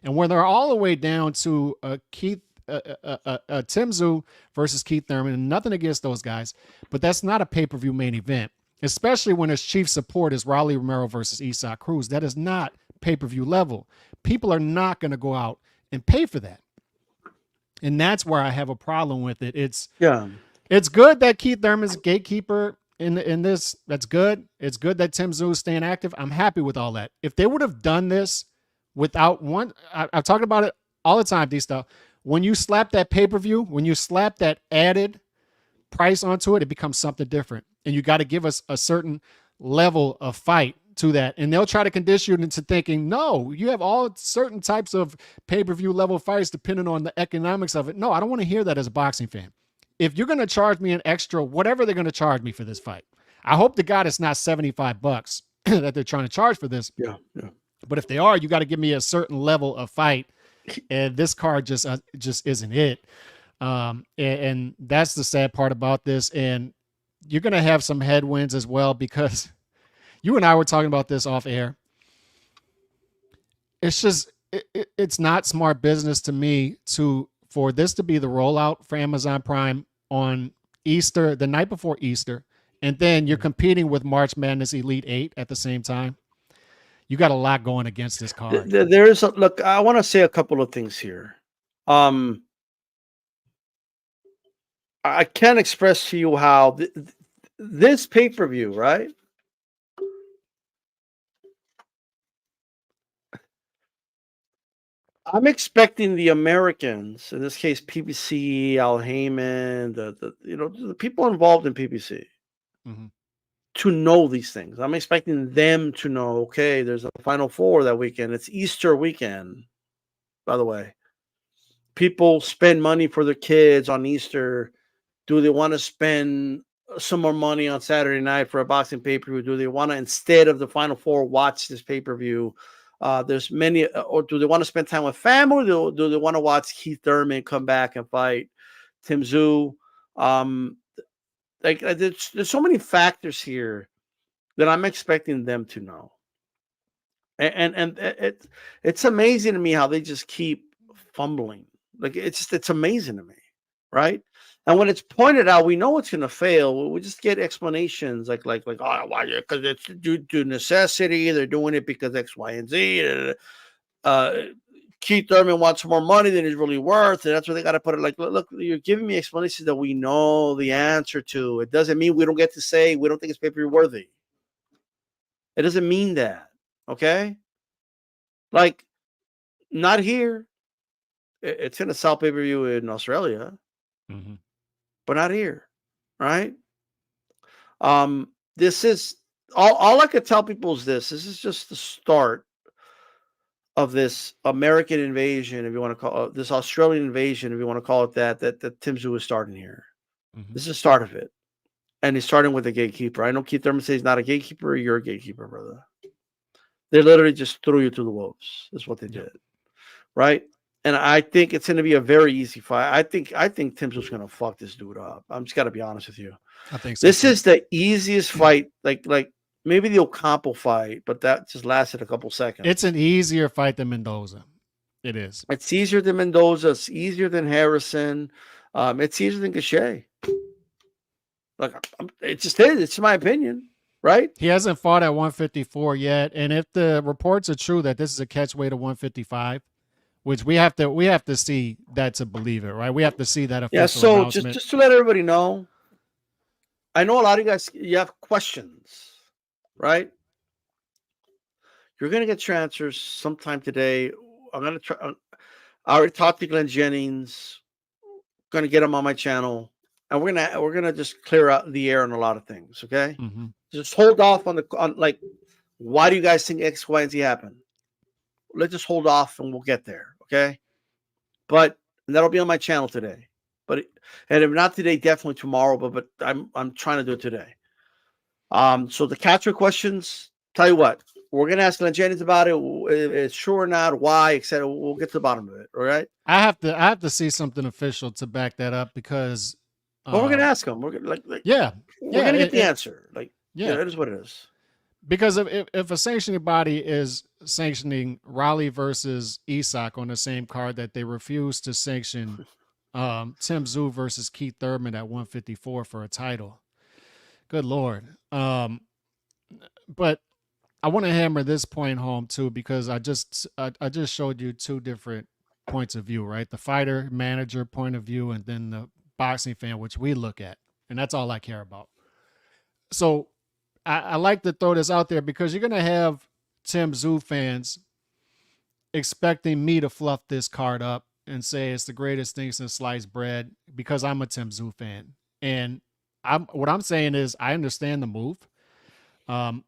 Speaker 1: And when they're all the way down to Tszyu versus Keith Thurman, and nothing against those guys, but that's not a pay-per-view main event, especially when its chief support is Raleigh Romero versus Isaac Cruz. That is not pay-per-view level. People are not going to go out and pay for that. And that's where I have a problem with it. It's good that Keith Thurman's a gatekeeper in this. That's good. It's good that Tszyu is staying active. I'm happy with all that. If they would have done this without one, I've talked about it all the time, D-Style. When you slap that pay-per-view, when you slap that added price onto it, it becomes something different. And you got to give us a certain level of fight to that. And they'll try to condition you into thinking, no, you have all certain types of pay-per-view level fights depending on the economics of it. No, I don't want to hear that as a boxing fan. If you're going to charge me an extra, whatever they're going to charge me for this fight, I hope to God it's not $75 that they're trying to charge for this.
Speaker 2: Yeah.
Speaker 1: But if they are, you got to give me a certain level of fight, and this card just isn't it. And that's the sad part about this. And you're gonna have some headwinds as well, because you and I were talking about this off air. It's just it's not smart business to me for this to be the rollout for Amazon Prime on Easter, the night before Easter, and then you're competing with March Madness Elite 8 at the same time. You got a lot going against this card.
Speaker 2: There's look, I want to say a couple of things here. I can't express to you how this pay-per-view, right? I'm expecting the Americans, in this case, PBC, Al Heyman, the people involved in PBC, to know these things. I'm expecting them to know, okay, there's a Final Four that weekend. It's Easter weekend, by the way. People spend money for their kids on Easter. Do they want to spend some more money on Saturday night for a boxing pay-per-view? Do they want to, instead of the Final Four, watch this pay-per-view? There's many, or do they want to spend time with family? Do they want to watch Keith Thurman come back and fight Tszyu? There's so many factors here that I'm expecting them to know, and it's amazing to me how they just keep fumbling. Like it's amazing to me, right? And when it's pointed out, we know it's going to fail. We just get explanations like, oh, why? Because it's due to necessity. They're doing it because X, Y, and Z. Keith Thurman wants more money than he's really worth, and that's why they got to put it. Like, look, you're giving me explanations that we know the answer to. It doesn't mean we don't get to say we don't think it's pay-per-view worthy. It doesn't mean that, okay? Like, not here. It's going to sell pay-per-view in Australia. But not here, right? This is all I could tell people is this is just the start of this American invasion, if you want to call it this Australian invasion, if you want to call it that Tszyu is starting here. This is the start of it. And he's starting with a gatekeeper. I know Keith Thurman says he's not a gatekeeper. You're a gatekeeper, brother. They literally just threw you to the wolves. That's what they did, right? And I think it's going to be a very easy fight. I think Tszyu's going to fuck this dude up. I'm just got to be honest with you.
Speaker 1: I think so.
Speaker 2: This is the easiest fight, like maybe the Ocampo fight, but that just lasted a couple seconds.
Speaker 1: It's an easier fight than Mendoza. It is.
Speaker 2: It's easier than Mendoza. It's easier than Harrison. It's easier than Gachet. Like it just is. It's my opinion, right?
Speaker 1: He hasn't fought at 154 yet, and if the reports are true that this is a catch weight of 155. Which we have to see that to believe it, right? We have to see that official announcement.
Speaker 2: So just to let everybody know, I know a lot of you guys, you have questions, right? You're gonna get your answers sometime today. I'm gonna try. I already talked to Glenn Jennings. Gonna get him on my channel, and we're gonna just clear out the air on a lot of things. Okay, just hold off on like, why do you guys think X, Y, and Z happen? Let's just hold off and we'll get there, okay? But that'll be on my channel today. And if not today, definitely tomorrow. But I'm trying to do it today. So the catcher questions. Tell you what, we're gonna ask Glenn Jennings about it. It's true or not, why, etc. We'll get to the bottom of it. All right.
Speaker 1: I have to see something official to back that up because.
Speaker 2: Well, we're gonna ask him. We're gonna we're gonna get the answer. Like it is what it is.
Speaker 1: Because if a sanctioning body is sanctioning Raleigh versus Isak on the same card that they refuse to sanction Tszyu versus Keith Thurman at 154 for a title, good Lord. But I want to hammer this point home too, because I just showed you two different points of view, right? The fighter manager point of view, and then the boxing fan, which we look at, and that's all I care about. So I like to throw this out there because you're going to have Tszyu fans expecting me to fluff this card up and say it's the greatest thing since sliced bread because I'm a Tszyu fan. And what I'm saying is I understand the move. And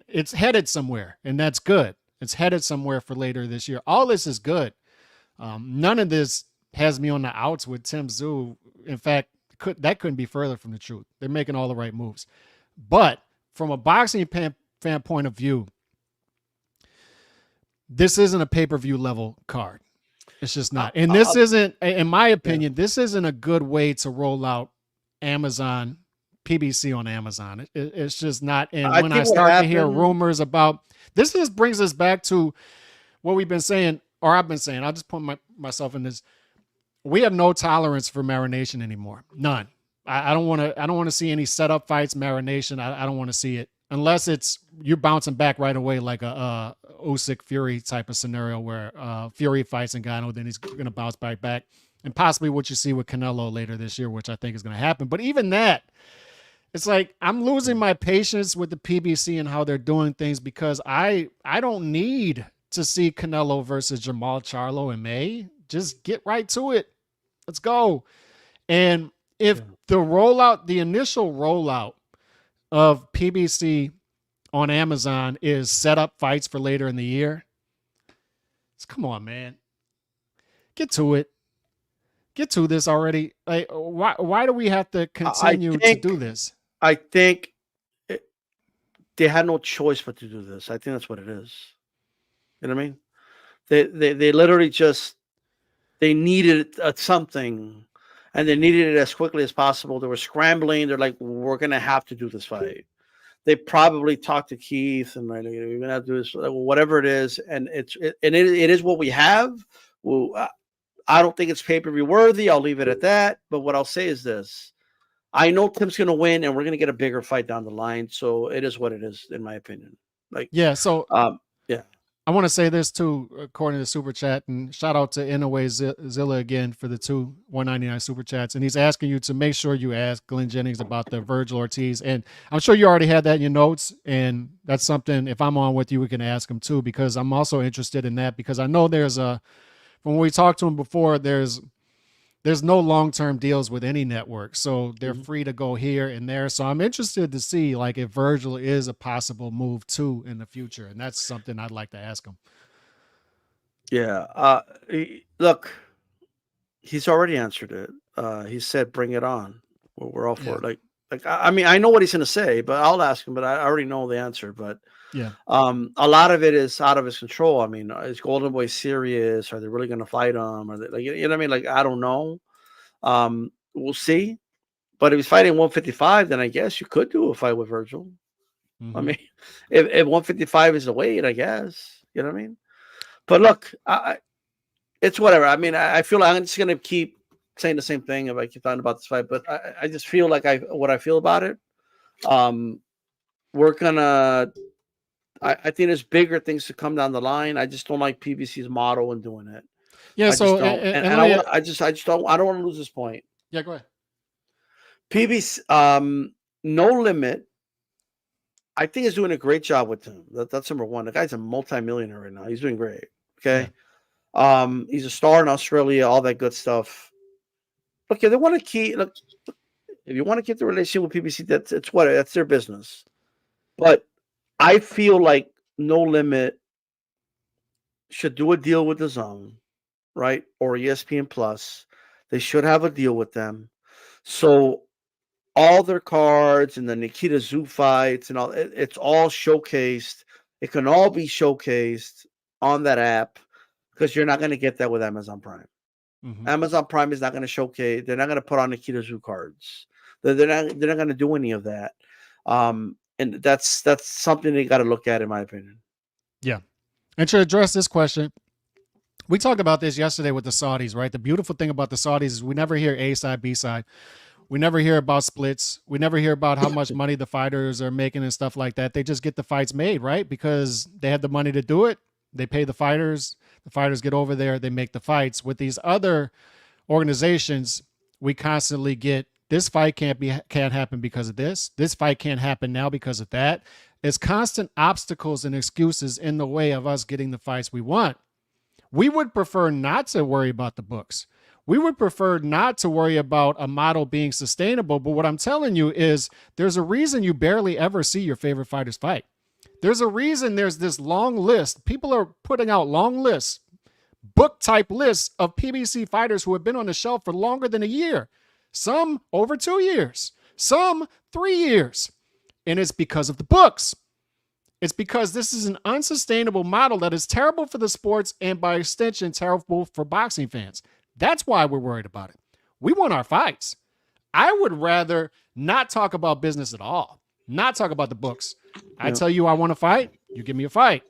Speaker 1: it's headed somewhere, and that's good. It's headed somewhere for later this year. All this is good. None of this has me on the outs with Tszyu. In fact, that couldn't be further from the truth. They're making all the right moves. But from a boxing fan point of view, this isn't a pay-per-view level card. It's just not. And
Speaker 2: Uh,
Speaker 1: this isn't, in my
Speaker 2: yeah.
Speaker 1: opinion, this isn't a good way to roll out Amazon PBC on Amazon. It's just not. And
Speaker 2: I
Speaker 1: when I
Speaker 2: think what
Speaker 1: start to hear
Speaker 2: happened.
Speaker 1: rumors about this, just brings us back to what we've been saying, or I've been saying. I'll just put myself in this. We have no tolerance for marination anymore. None. I don't want to. I don't want to see any setup fights, marination. I don't want to see it unless it's you're bouncing back right away like a Usyk Fury type of scenario where Fury fights Ngannou, then he's going to bounce back, and possibly what you see with Canelo later this year, which I think is going to happen. But even that, it's like I'm losing my patience with the PBC and how they're doing things because I don't need to see Canelo versus Jamal Charlo in May. Just get right to it. Let's go. And if the initial rollout of PBC on Amazon is set up fights for later in the year, come on, man. Get to it. Get to this already. Like, why do we have to continue to do this?
Speaker 2: I think they had no choice but to do this. I think that's what it is. You know what I mean? They literally just they needed something, and they needed it as quickly as possible. They were scrambling. They're like, we're gonna have to do this fight. They probably talked to Keith and like, we're gonna have to do this, whatever it is, and it is what we have. Well, I don't think it's pay-per-view worthy. I'll leave it at that. But what I'll say is this: I know Tim's gonna win, and we're gonna get a bigger fight down the line. So it is what it is, in my opinion. Like,
Speaker 1: yeah. So,
Speaker 2: yeah.
Speaker 1: I want to say this too, according to Super Chat, and shout out to Inouye Zilla again for the 199 Super Chats. And he's asking you to make sure you ask Glenn Jennings about the Virgil Ortiz. And I'm sure you already had that in your notes. And that's something, if I'm on with you, we can ask him too, because I'm also interested in that, because I know from when we talked to him before, there's no long-term deals with any network. So they're free to go here and there. So I'm interested to see like if Virgil is a possible move too in the future. And that's something I'd like to ask him.
Speaker 2: Yeah. Look, he's already answered it. He said, bring it on. We're all for it. Like, I mean, I know what he's going to say, but I'll ask him, but I already know the answer. But
Speaker 1: yeah,
Speaker 2: a lot of it is out of his control. I mean, is Golden Boy serious? Are they really going to fight him? Are they, like, you know what I mean? Like, I don't know. We'll see. But if he's fighting 155, then I guess you could do a fight with Virgil. I mean, if 155 is the weight, I guess, you know what I mean? But look, it's whatever. I mean, I feel like I'm just going to keep saying the same thing if I keep talking about this fight, but I just feel like what I feel about it. We're gonna. I think there's bigger things to come down the line. I just don't like PBC's model in doing it.
Speaker 1: Yeah. So
Speaker 2: I just don't. I don't want to lose this point.
Speaker 1: Yeah, go ahead.
Speaker 2: PBC, No Limit. I think is doing a great job with him. That's number one. The guy's a multimillionaire right now. He's doing great. Okay. Yeah. He's a star in Australia. All that good stuff. Look, if they want to keep, if you want to keep the relationship with PBC, that's their business. But I feel like No Limit should do a deal with the Zone, right, or ESPN Plus. They should have a deal with them, so all their cards and the Nikita Tszyu fights and all it's all showcased. It can all be showcased on that app because you're not going to get that with Amazon Prime. Amazon Prime is not going to showcase. They're not going to put on Nikita Tszyu cards. They're not going to do any of that. And that's something they got to look at, in my opinion.
Speaker 1: Yeah. And to address this question, we talked about this yesterday with the Saudis, right? The beautiful thing about the Saudis is we never hear A side, B side. We never hear about splits. We never hear about how much money the fighters are making and stuff like that. They just get the fights made, right? Because they had the money to do it. They pay the fighters get over there, they make the fights. With these other organizations, we constantly get this fight can't happen because of this. This fight can't happen now because of that. It's constant obstacles and excuses in the way of us getting the fights we want. We would prefer not to worry about the books. We would prefer not to worry about a model being sustainable. But what I'm telling you is there's a reason you barely ever see your favorite fighters fight. There's a reason there's this long list. People are putting out long lists, book type lists of PBC fighters who have been on the shelf for longer than a year. Some over 2 years, some 3 years. And it's because of the books. It's because this is an unsustainable model that is terrible for the sports and by extension terrible for boxing fans. That's why we're worried about it. We want our fights. I would rather not talk about business at all, not talk about the books. I tell you I want to fight, you give me a fight.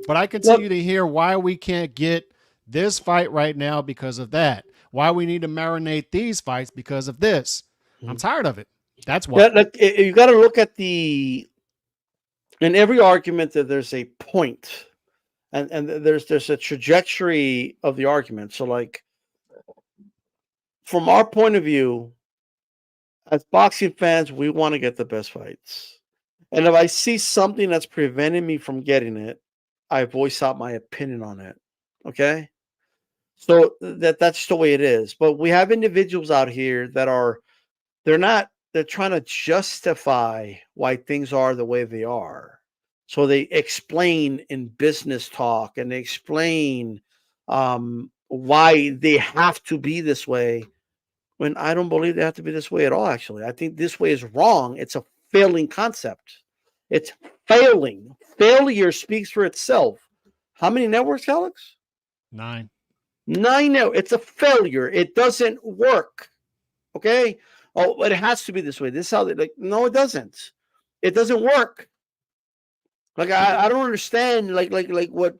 Speaker 1: But I continue to hear why we can't get this fight right now because of that. Why we need to marinate these fights because of this. I'm tired of it. That's why.
Speaker 2: You got to look at in every argument that there's a point, and there's a trajectory of the argument. So, like, from our point of view, as boxing fans, we want to get the best fights. And if I see something that's preventing me from getting it, I voice out my opinion on it. Okay? So that's the way it is. But we have individuals out here that they're trying to justify why things are the way they are. So they explain in business talk and they explain why they have to be this way, when I don't believe they have to be this way at all, actually. I think this way is wrong. It's a failing concept. It's failing. Failure speaks for itself. How many networks, Alex?
Speaker 1: 9.
Speaker 2: 9 networks. It's a failure. It doesn't work. Okay? Oh, but it has to be this way. This is how no, it doesn't. It doesn't work. Like I don't understand like what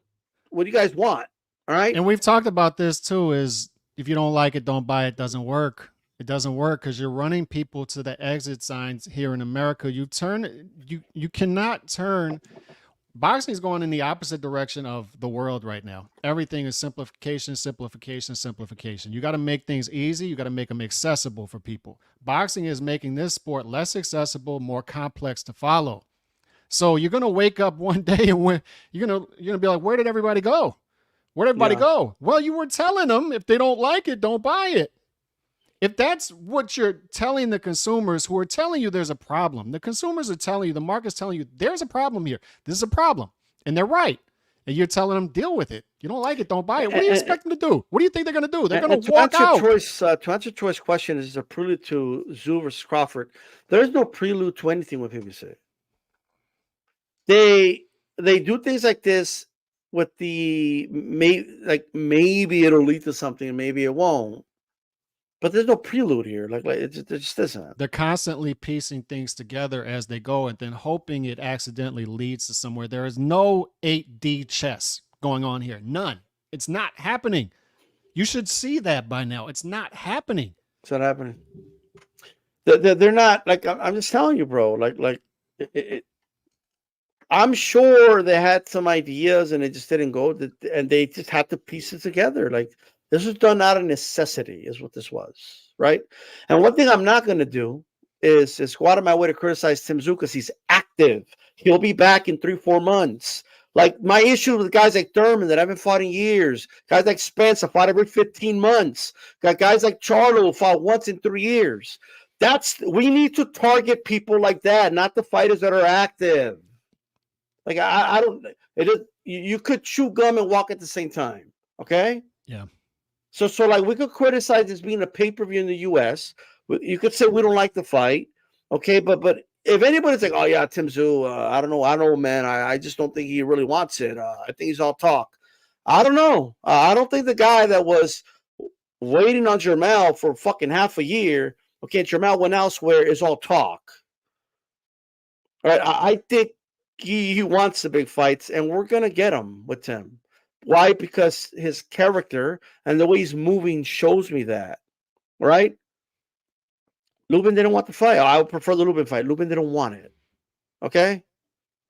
Speaker 2: you guys want. All right.
Speaker 1: And we've talked about this too, is if you don't like it, don't buy it. Doesn't work. It doesn't work because you're running people to the exit signs here in America. You cannot turn. Boxing is going in the opposite direction of the world right now. Everything is simplification, simplification, simplification. You got to make things easy. You got to make them accessible for people. Boxing is making this sport less accessible, more complex to follow. So you're going to wake up one day and you're going to be like, where did everybody go? Where'd everybody go? Well, you were telling them if they don't like it, don't buy it. If that's what you're telling the consumers who are telling you there's a problem, the consumers are telling you, the market's telling you there's a problem here. This is a problem. And they're right. And you're telling them, deal with it. You don't like it, don't buy it. What do you expect them to do? What do you think they're going to do? They're going to walk out.
Speaker 2: To answer Troy's question, is a prelude to Tszyu versus Crawford. There's no prelude to anything with PBC. They do things like this with maybe it'll lead to something, maybe it won't. But there's no prelude here. It just isn't.
Speaker 1: They're constantly piecing things together as they go and then hoping it accidentally leads to somewhere. There is no 8D chess going on here. None. It's not happening. You should see that by now. It's not happening.
Speaker 2: It's not happening. They're not, I'm just telling you, bro. I'm sure they had some ideas and it just didn't go, and they just had to piece it together. This was done out of necessity, is what this was, right? And one thing I'm not going to do is go out of my way to criticize Tszyu because he's active. He'll be back in 3-4 months. My issue with guys like Thurman that haven't fought in years, guys like Spence that fought every 15 months, got guys like Charlo who fought once in 3 years. We need to target people like that, not the fighters that are active. I don't. You could chew gum and walk at the same time. Okay.
Speaker 1: Yeah.
Speaker 2: So we could criticize this being a pay-per-view in the U.S. You could say we don't like the fight, okay? But if anybody's like, oh yeah, Tszyu, I don't know, man. I just don't think he really wants it. I think he's all talk. I don't know. I don't think the guy that was waiting on Jermell for fucking half a year, okay, Jermell went elsewhere, is all talk. All right, I think he wants the big fights, and we're gonna get him with Tim. Why? Because his character and the way he's moving shows me that. Right? Lubin didn't want the fight. I would prefer the Lubin fight. Lubin didn't want it. Okay?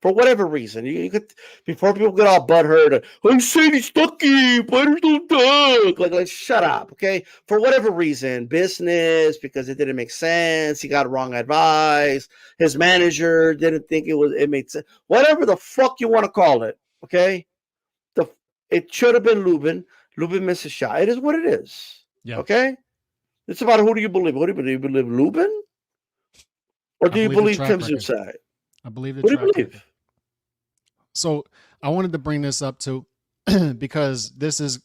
Speaker 2: For whatever reason. You could, before people get all butthurt, I'm saying he's stucky, fighters don't talk. Shut up, okay? For whatever reason, business, because it didn't make sense, he got wrong advice, his manager didn't think it made sense. Whatever the fuck you want to call it, okay? It should have been Lubin. Lubin missed a shot. It is what it is.
Speaker 1: Yeah.
Speaker 2: Okay? It's about who do you believe? What do you believe? You believe Lubin? Or do you believe Tszyu side?
Speaker 1: I believe the
Speaker 2: What do you believe?
Speaker 1: So I wanted to bring this up too, because this is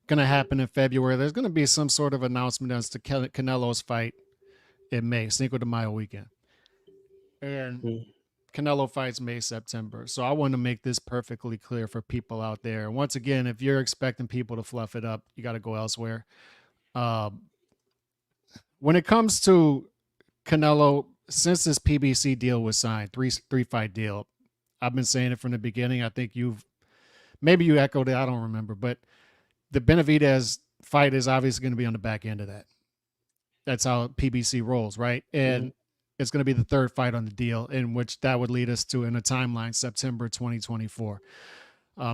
Speaker 1: going to happen in February. There's going to be some sort of announcement as to Canelo's fight in May, Cinco de Mayo weekend. And Canelo fights May, September. So I want to make this perfectly clear for people out there. Once again, if you're expecting people to fluff it up, you got to go elsewhere. When it comes to Canelo, since this PBC deal was signed, three fight deal, I've been saying it from the beginning. I think maybe you echoed it. I don't remember, but the Benavidez fight is obviously going to be on the back end of that. That's how PBC rolls, right? And it's going to be the third fight on the deal, in which that would lead us to, in a timeline, September 2024.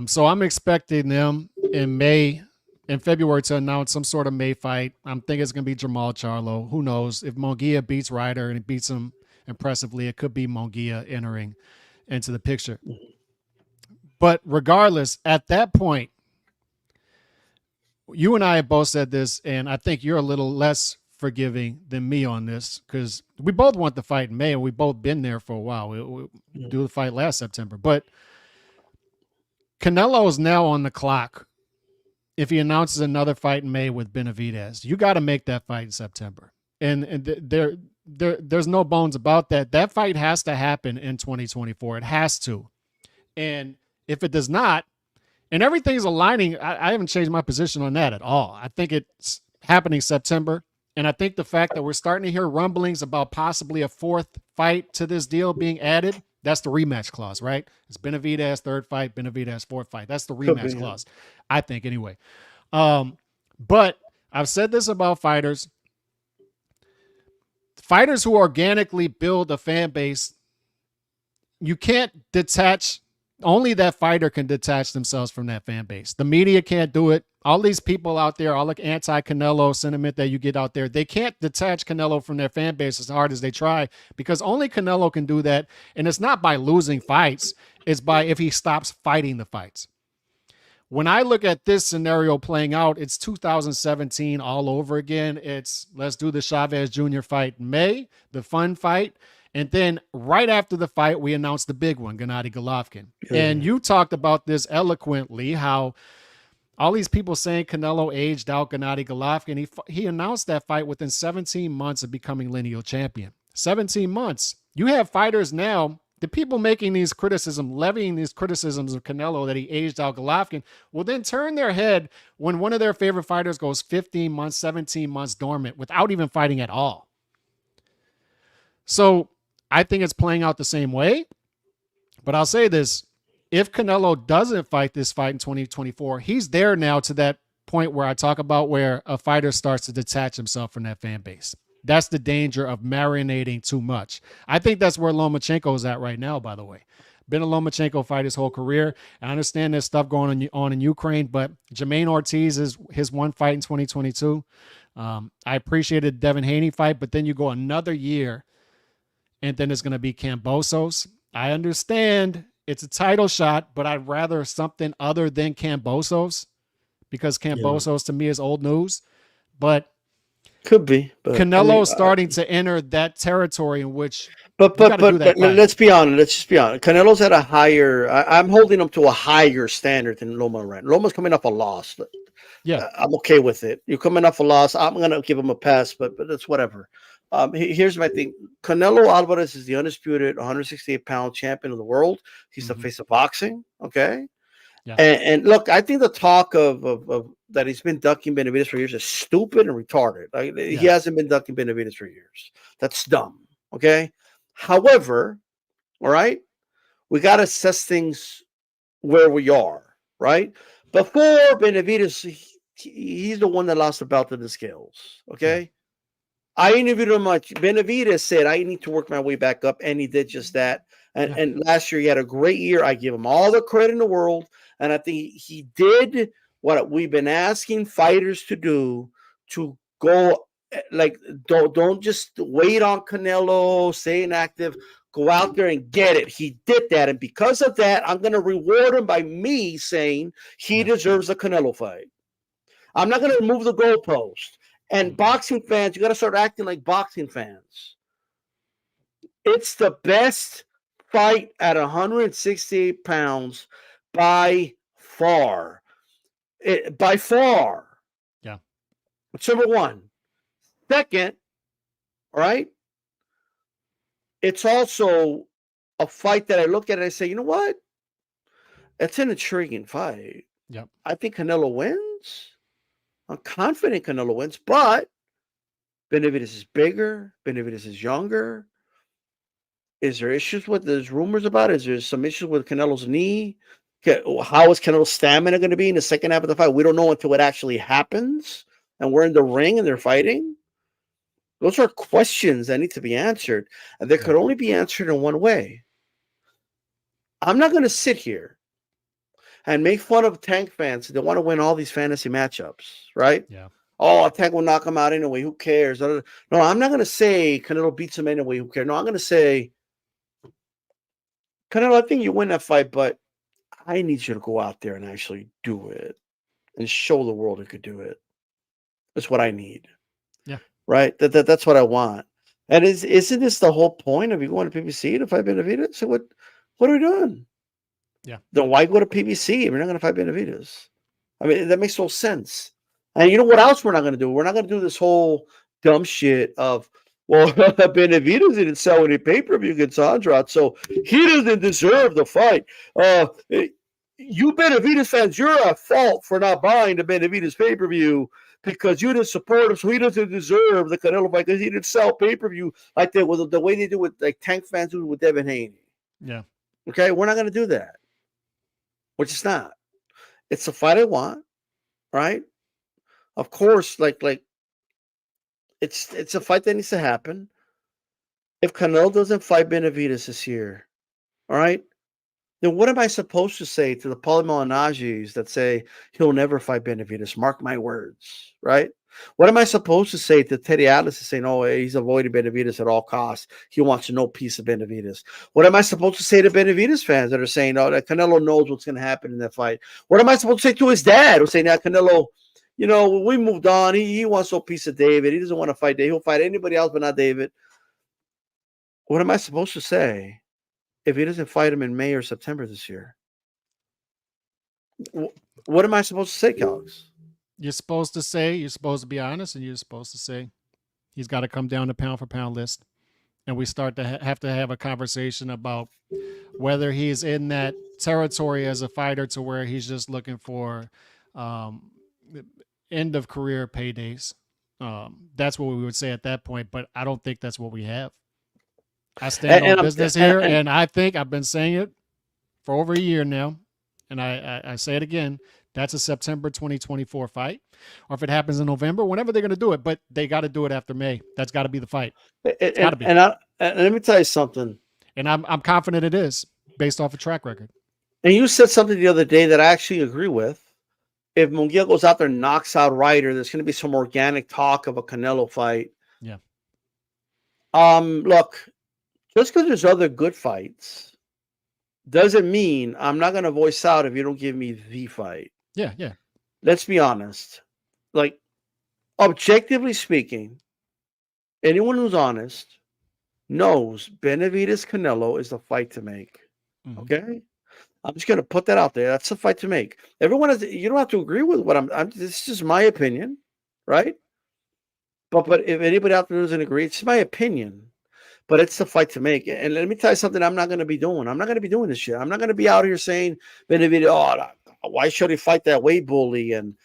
Speaker 1: So I'm expecting them in February to announce some sort of May fight. I'm thinking it's going to be Jamal Charlo. Who knows? If Munguia beats Ryder and it beats him impressively, it could be Munguia entering into the picture. But regardless, at that point, you and I have both said this, and I think you're a little less forgiving than me on this, because we both want the fight in May, and we've both been there for a while. We do the fight last September. But Canelo is now on the clock. If he announces another fight in May with Benavidez, you got to make that fight in September. And there's no bones about that. That fight has to happen in 2024. It has to. And if it does not, and everything's aligning, I haven't changed my position on that at all. I think it's happening September. And I think the fact that we're starting to hear rumblings about possibly a fourth fight to this deal being added, that's the rematch clause, right? It's Benavidez third fight, Benavidez fourth fight. That's the rematch clause, I think, anyway. But I've said this about fighters. Fighters who organically build a fan base, you can't detach. Only that fighter can detach themselves from that fan base. The media can't do it. All these people out there, all the anti-Canelo sentiment that you get out there, they can't detach Canelo from their fan base as hard as they try, because only Canelo can do that. And it's not by losing fights. It's by if he stops fighting the fights. When I look at this scenario playing out, it's 2017 all over again. It's let's do the Chavez Jr. fight in May, the fun fight. And then right after the fight, we announced the big one, Gennady Golovkin. And you talked about this eloquently, how all these people saying Canelo aged out Gennady Golovkin. He announced that fight within 17 months of becoming lineal champion. 17 months. You have fighters now, the people making these criticisms, levying these criticisms of Canelo that he aged out Golovkin, will then turn their head when one of their favorite fighters goes 15 months, 17 months dormant without even fighting at all. So I think it's playing out the same way. But I'll say this. If Canelo doesn't fight this fight in 2024, he's there now to that point where I talk about where a fighter starts to detach himself from that fan base. That's the danger of marinating too much. I think that's where Lomachenko is at right now, by the way. Been a Lomachenko fight his whole career. I understand there's stuff going on in Ukraine, but Jermaine Ortiz is his one fight in 2022. I appreciated the Devin Haney fight, but then you go another year, and then it's going to be Kambosos. I understand it's a title shot, but I'd rather something other than Kambosos, because Kambosos to me is old news. But
Speaker 2: could be. But
Speaker 1: Canelo's starting to enter that territory in which.
Speaker 2: But let's be honest. Let's just be honest. Canelo's at a higher. I'm holding him to a higher standard than Loma ran. Loma's coming off a loss.
Speaker 1: Yeah,
Speaker 2: I'm okay with it. You're coming off a loss. I'm gonna give him a pass, but that's whatever. Here's my thing. Canelo Alvarez is the undisputed 168-pound champion of the world. He's the face of boxing. Okay. Yeah. And look, I think the talk of that he's been ducking Benavidez for years is stupid and retarded. He hasn't been ducking Benavidez for years. That's dumb. Okay. However, all right, we got to assess things where we are, right? Before Benavidez, he's the one that lost the belt of the scales. Okay. Yeah. I interviewed him much. Benavidez said, I need to work my way back up, and he did just that. And last year, he had a great year. I give him all the credit in the world. And I think he did what we've been asking fighters to do, to go, like, don't just wait on Canelo, stay inactive, go out there and get it. He did that. And because of that, I'm going to reward him by me saying he deserves a Canelo fight. I'm not going to remove the goalpost. And boxing fans, you got to start acting like boxing fans. It's the best fight at 168 pounds by far. By far.
Speaker 1: Yeah.
Speaker 2: It's number one. Second, all right, it's also a fight that I look at and I say, you know what? It's an intriguing fight.
Speaker 1: Yep.
Speaker 2: I think Canelo wins. I'm confident Canelo wins, but Benavidez is bigger. Benavidez is younger. Is there issues with? There's rumors about it. Is there some issues with Canelo's knee? How is Canelo's stamina going to be in the second half of the fight? We don't know until it actually happens, and we're in the ring and they're fighting. Those are questions that need to be answered, and they could only be answered in one way. I'm not going to sit here and make fun of Tank fans that want to win all these fantasy matchups, right?
Speaker 1: Yeah.
Speaker 2: Oh, Tank will knock him out anyway. Who cares? No, I'm not going to say Canelo beats him anyway. Who cares? No, I'm going to say, Canelo, I think you win that fight, but I need you to go out there and actually do it and show the world you could do it. That's what I need.
Speaker 1: Yeah.
Speaker 2: Right? That's what I want. And isn't this the whole point of you going to PBC to fight Benavidez? So what are we doing?
Speaker 1: Yeah.
Speaker 2: Then why go to PBC if we're not going to fight Benavidez? I mean, that makes no sense. And you know what else we're not going to do? We're not going to do this whole dumb shit of, well, Benavidez didn't sell any pay-per-view against Andrade, so he doesn't deserve the fight. You Benavidez fans, you're at fault for not buying the Benavidez pay-per-view because you didn't support him, so he doesn't deserve the Canelo fight because he didn't sell pay-per-view like that with the way they do with like Tank fans do with Devin Haney. Yeah. Okay, we're not going to do that. We're just not. It's the fight I want, right? Of course, like it's a fight that needs to happen. If Canelo doesn't fight Benavidez this year, all right, then what am I supposed to say to the Paulie Malignaggi's that say he'll never fight Benavidez? Mark my words, right? What am I supposed to say to Teddy Atlas to say, no, he's avoiding Benavidez at all costs. He wants no piece of Benavidez. What am I supposed to say to Benavidez fans that are saying, oh, that Canelo knows what's going to happen in that fight? What am I supposed to say to his dad who's saying, that Canelo, you know, we moved on. He wants no piece of David. He doesn't want to fight David. He'll fight anybody else but not David. What am I supposed to say if he doesn't fight him in May or September this year? What am I supposed to say, Calix?
Speaker 1: You're supposed to be honest, and you're supposed to say he's got to come down the pound for pound list. And we start to have to have a conversation about whether he's in that territory as a fighter to where he's just looking for end of career paydays. That's what we would say at that point, but I don't think that's what we have. I stand on business here, and I think I've been saying it for over a year now, and I say it again. That's a September 2024 fight, or if it happens in November, whenever they're going to do it, but they got to do it after May. That's got to be the fight. It's got to be.
Speaker 2: And let me tell you something.
Speaker 1: And I'm confident it is based off a track record.
Speaker 2: And you said something the other day that I actually agree with. If Munguia goes out there and knocks out Ryder, there's going to be some organic talk of a Canelo fight.
Speaker 1: Yeah.
Speaker 2: Look, just because there's other good fights doesn't mean I'm not going to voice out if you don't give me the fight.
Speaker 1: Yeah, yeah.
Speaker 2: Let's be honest. Like, objectively speaking, anyone who's honest knows Benavidez Canelo is the fight to make. Mm-hmm. Okay? I'm just going to put that out there. That's the fight to make. Everyone has, you don't have to agree with what I'm this is just my opinion, right? But if anybody out there doesn't agree, it's my opinion. But it's the fight to make. And let me tell you something I'm not going to be doing. I'm not going to be doing this shit. I'm not going to be out here saying, Benavidez, why should he fight that way, bully? And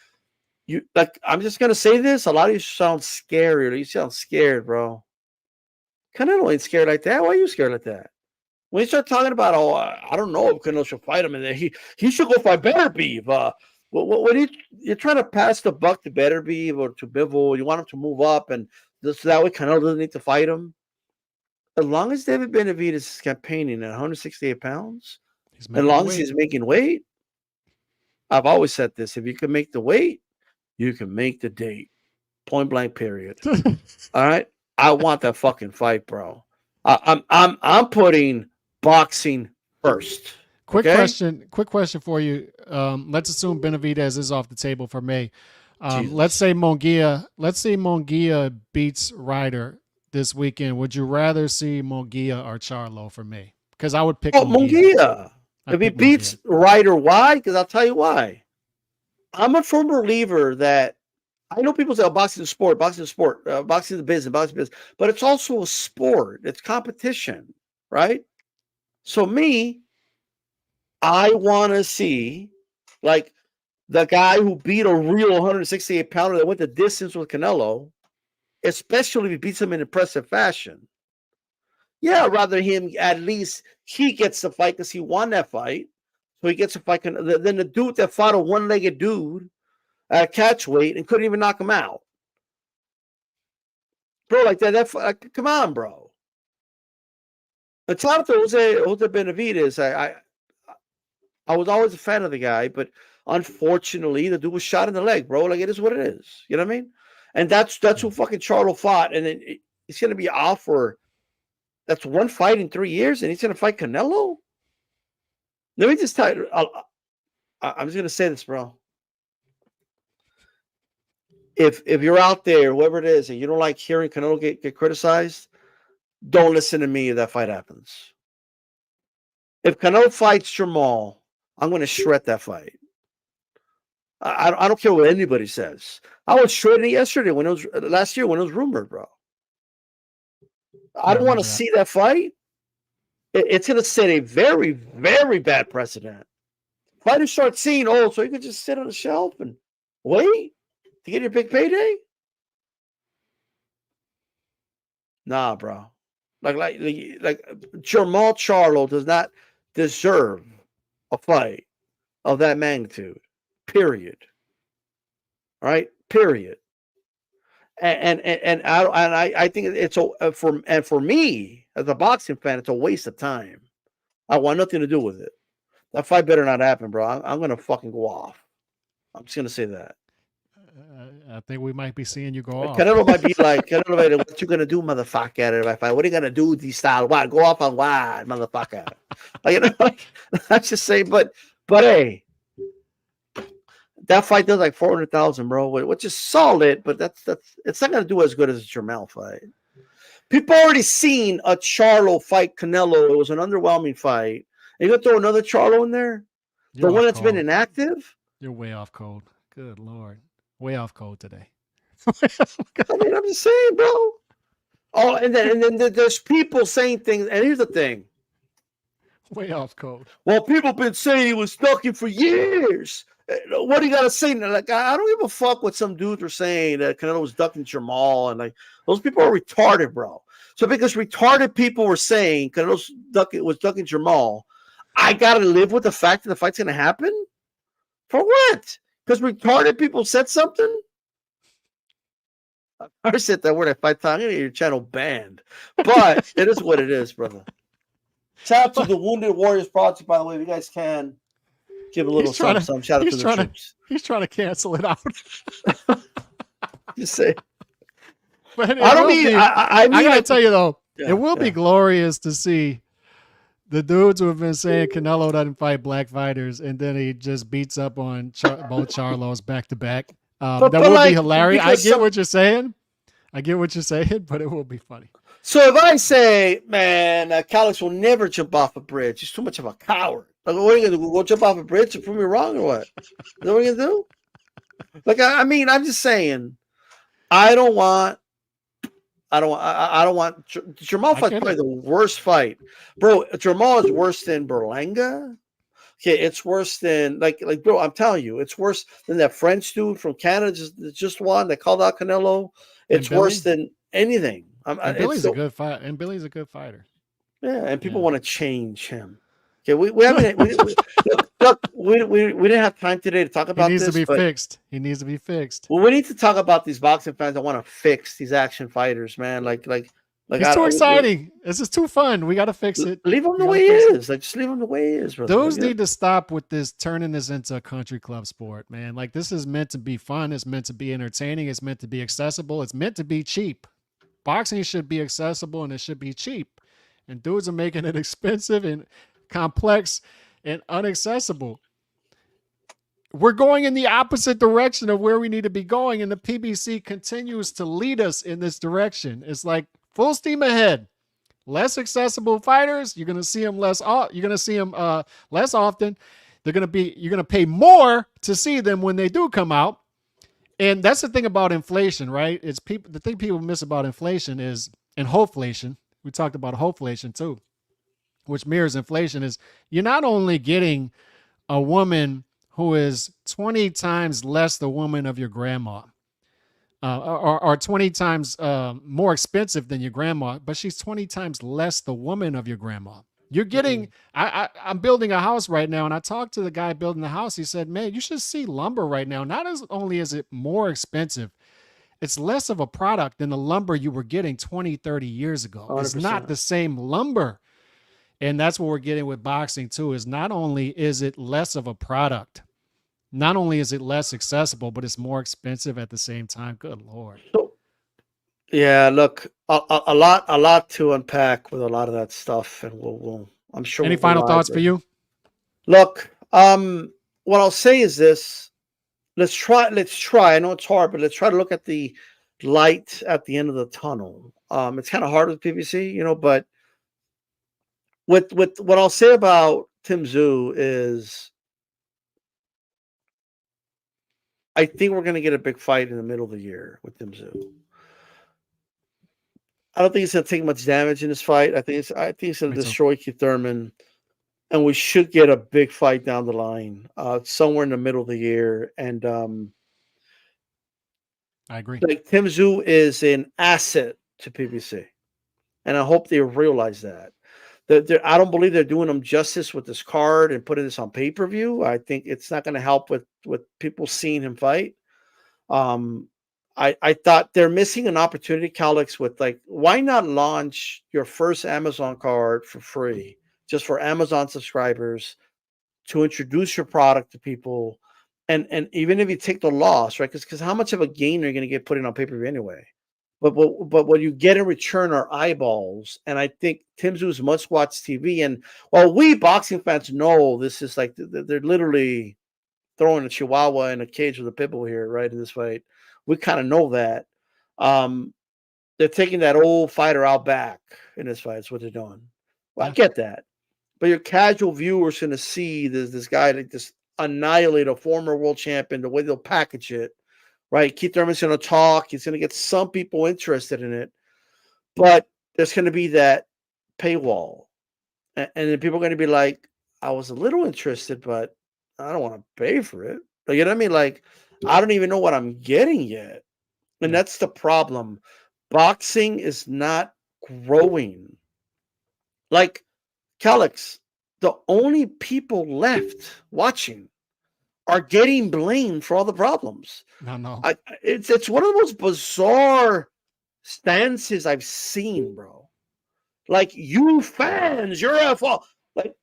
Speaker 2: you, like, I'm just going to say this. A lot of you sound scary. You sound scared, bro. Canelo ain't scared like that. Why are you scared like that? When you start talking about, I don't know if Canelo should fight him, and he should go fight Beterbiev. When you're trying to pass the buck to Beterbiev or to Bivol, you want him to move up, and so that way Canelo doesn't need to fight him. As long as David Benavidez is campaigning at 168 pounds, as long as he's making weight, I've always said this: if you can make the weight, you can make the date. Point blank. Period. All right, I want that fucking fight, bro. I'm putting boxing first.
Speaker 1: Quick question for you. Let's assume Benavidez is off the table for May. Let's say Munguia beats Ryder this weekend. Would you rather see Munguia or Charlo for me? Because I would pick
Speaker 2: Munguia. If he beats Ryder, why? Because I'll tell you why. I'm a firm believer that I know people say, boxing is sport, boxing is sport, boxing is business, but it's also a sport. It's competition, right? So I want to see like the guy who beat a real 168 pounder that went the distance with Canelo, especially if he beats him in impressive fashion. Yeah, rather him at least he gets the fight because he won that fight. So he gets a fight. Then the dude that fought a one-legged dude at catch weight and couldn't even knock him out. Bro, like that like, come on, bro. The top to Jose Benavidez, I was always a fan of the guy, but unfortunately, the dude was shot in the leg, bro. Like, it is what it is. You know what I mean? And that's who fucking Charlo fought. And then he's going to be off for, that's one fight in 3 years, and he's going to fight Canelo? Let me just tell you, I'm just going to say this, bro. If you're out there, whoever it is, and you don't like hearing Canelo get criticized, don't listen to me if that fight happens. If Canelo fights Jamal, I'm going to shred that fight. I don't care what anybody says. I was shredding it yesterday last year when it was rumored, bro. I don't want to see that fight. It's going to set a very, very bad precedent. Fighters start seeing, so you can just sit on the shelf and wait to get your big payday? Nah, bro. Like Jamal Charlo does not deserve a fight of that magnitude. Period. All right. Period. And I think it's for me as a boxing fan, it's a waste of time. I want nothing to do with it. That fight better not happen, bro. I'm gonna fucking go off. I'm just gonna say that.
Speaker 1: I think we might be seeing you go off.
Speaker 2: Canelo might be like, what you gonna do, motherfucker? What are you gonna do, this style? What? Go off on what, motherfucker? I just say, but hey, that fight does like 400,000, bro, which is solid, but that's it's not gonna do as good as a Jamal fight. People already seen a Charlo fight Canelo. It was an underwhelming fight. And you're gonna throw another Charlo in there? The one that's been inactive?
Speaker 1: You're way off cold. Good Lord. Way off cold today.
Speaker 2: I'm just saying, bro. Oh, and then there's people saying things, and here's the thing.
Speaker 1: Way off cold.
Speaker 2: Well, people have been saying he was ducking for years. What do you got to say? Like, I don't give a fuck what some dudes are saying that Canelo was ducking Jamal, and like those people are retarded, bro. So because retarded people were saying Canelo was ducking Jamal, I gotta live with the fact that the fight's gonna happen? For what? Because retarded people said something? I said that word at 5 times. I'm gonna get your channel banned. But it is what it is, brother. Shout out to the Wounded Warriors Project, by the way. If you guys can give a little something. Shout out to the troops.
Speaker 1: He's trying to cancel it out.
Speaker 2: Just say.
Speaker 1: But I gotta tell you though, it will be glorious to see the dudes who have been saying Canelo doesn't fight black fighters, and then he just beats up on both Charlos back to back. That would be hilarious. I get what you're saying. But it will be funny.
Speaker 2: So if I say, man, Calix will never jump off a bridge, he's too much of a coward. Like, what are you gonna do? Go jump off a bridge to prove me wrong, or what? Is that what you're gonna do? Like, I mean, I'm just saying, I don't want Jamal fight probably the worst fight, bro. Jamal is worse than Berlanga. Okay, it's worse than like bro. I'm telling you, it's worse than that French dude from Canada just won that called out Canelo. It's worse than anything.
Speaker 1: Billy's a good fight, and Billy's a good fighter.
Speaker 2: Yeah, and people want to change him. Okay, we haven't. We didn't have time today to talk about this.
Speaker 1: He needs to be fixed.
Speaker 2: Well, we need to talk about these boxing fans that want to fix these action fighters, man. Like
Speaker 1: it's too exciting. This is too fun. We got to fix it.
Speaker 2: Leave him the way he is. Like, just leave him the way he is, brother.
Speaker 1: Those need to stop with this, turning this into a country club sport, man. Like, this is meant to be fun. It's meant to be entertaining. It's meant to be accessible. It's meant to be cheap. Boxing should be accessible and it should be cheap. And dudes are making it expensive and complex and inaccessible. We're going in the opposite direction of where we need to be going, and the PBC continues to lead us in this direction. It's like full steam ahead. Less accessible fighters, you're going to see them less. You're going to see them less often. You're going to pay more to see them when they do come out. And that's the thing about inflation, right? It's the thing people miss about inflation is, and hoflation. We talked about hoflation too. which mirrors inflation, is you're not only getting a woman who is 20 times less the woman of your grandma, or 20 times more expensive than your grandma, but she's 20 times less the woman of your grandma. You're getting, I'm building a house right now, and I talked to the guy building the house. He said, man, you should see lumber right now. Not as only is it more expensive, it's less of a product than the lumber you were getting 20, 30 years ago.
Speaker 2: 100%.
Speaker 1: It's not the same lumber. And that's what we're getting with boxing too, is not only is it less of a product, not only is it less accessible, but it's more expensive at the same time. Good Lord.
Speaker 2: So, yeah, look, a lot to unpack with a lot of that stuff, and I'm sure.
Speaker 1: Any final thoughts for you?
Speaker 2: Look, what I'll say is this: let's try. I know it's hard, but let's try to look at the light at the end of the tunnel. It's kind of hard with PBC, but with what I'll say about Tszyu is, I think we're going to get a big fight in the middle of the year with Tszyu. I don't think he's going to take much damage in this fight. I think he's going to destroy Keith Thurman, and we should get a big fight down the line, somewhere in the middle of the year. And
Speaker 1: I agree.
Speaker 2: Like Tszyu is an asset to PBC, and I hope they realize that. I don't believe they're doing him justice with this card and putting this on pay-per-view. I think it's not going to help with people seeing him fight. I thought they're missing an opportunity, Calix, with why not launch your first Amazon card for free, just for Amazon subscribers, to introduce your product to people, and even if you take the loss, right? Because how much of a gain are you going to get putting on pay-per-view anyway? But what you get in return are eyeballs, and I think Tszyu must-watch TV. And while we boxing fans know this is they're literally throwing a chihuahua in a cage with a pit bull here, right, in this fight, we kind of know that. They're taking that old fighter out back in this fight. That's what they're doing. Well, I get that, but your casual viewer's going to see this guy just annihilate a former world champion, the way they'll package it. Right, Keith Thurman's going to talk. He's going to get some people interested in it, but there's going to be that paywall, and then people are going to be like, "I was a little interested, but I don't want to pay for it." You know what I mean? I don't even know what I'm getting yet, and that's the problem. Boxing is not growing. Calix, the only people left watching are getting blamed for all the problems.
Speaker 1: No.
Speaker 2: It's one of the most bizarre stances I've seen, bro. You fans, you're a fault. What?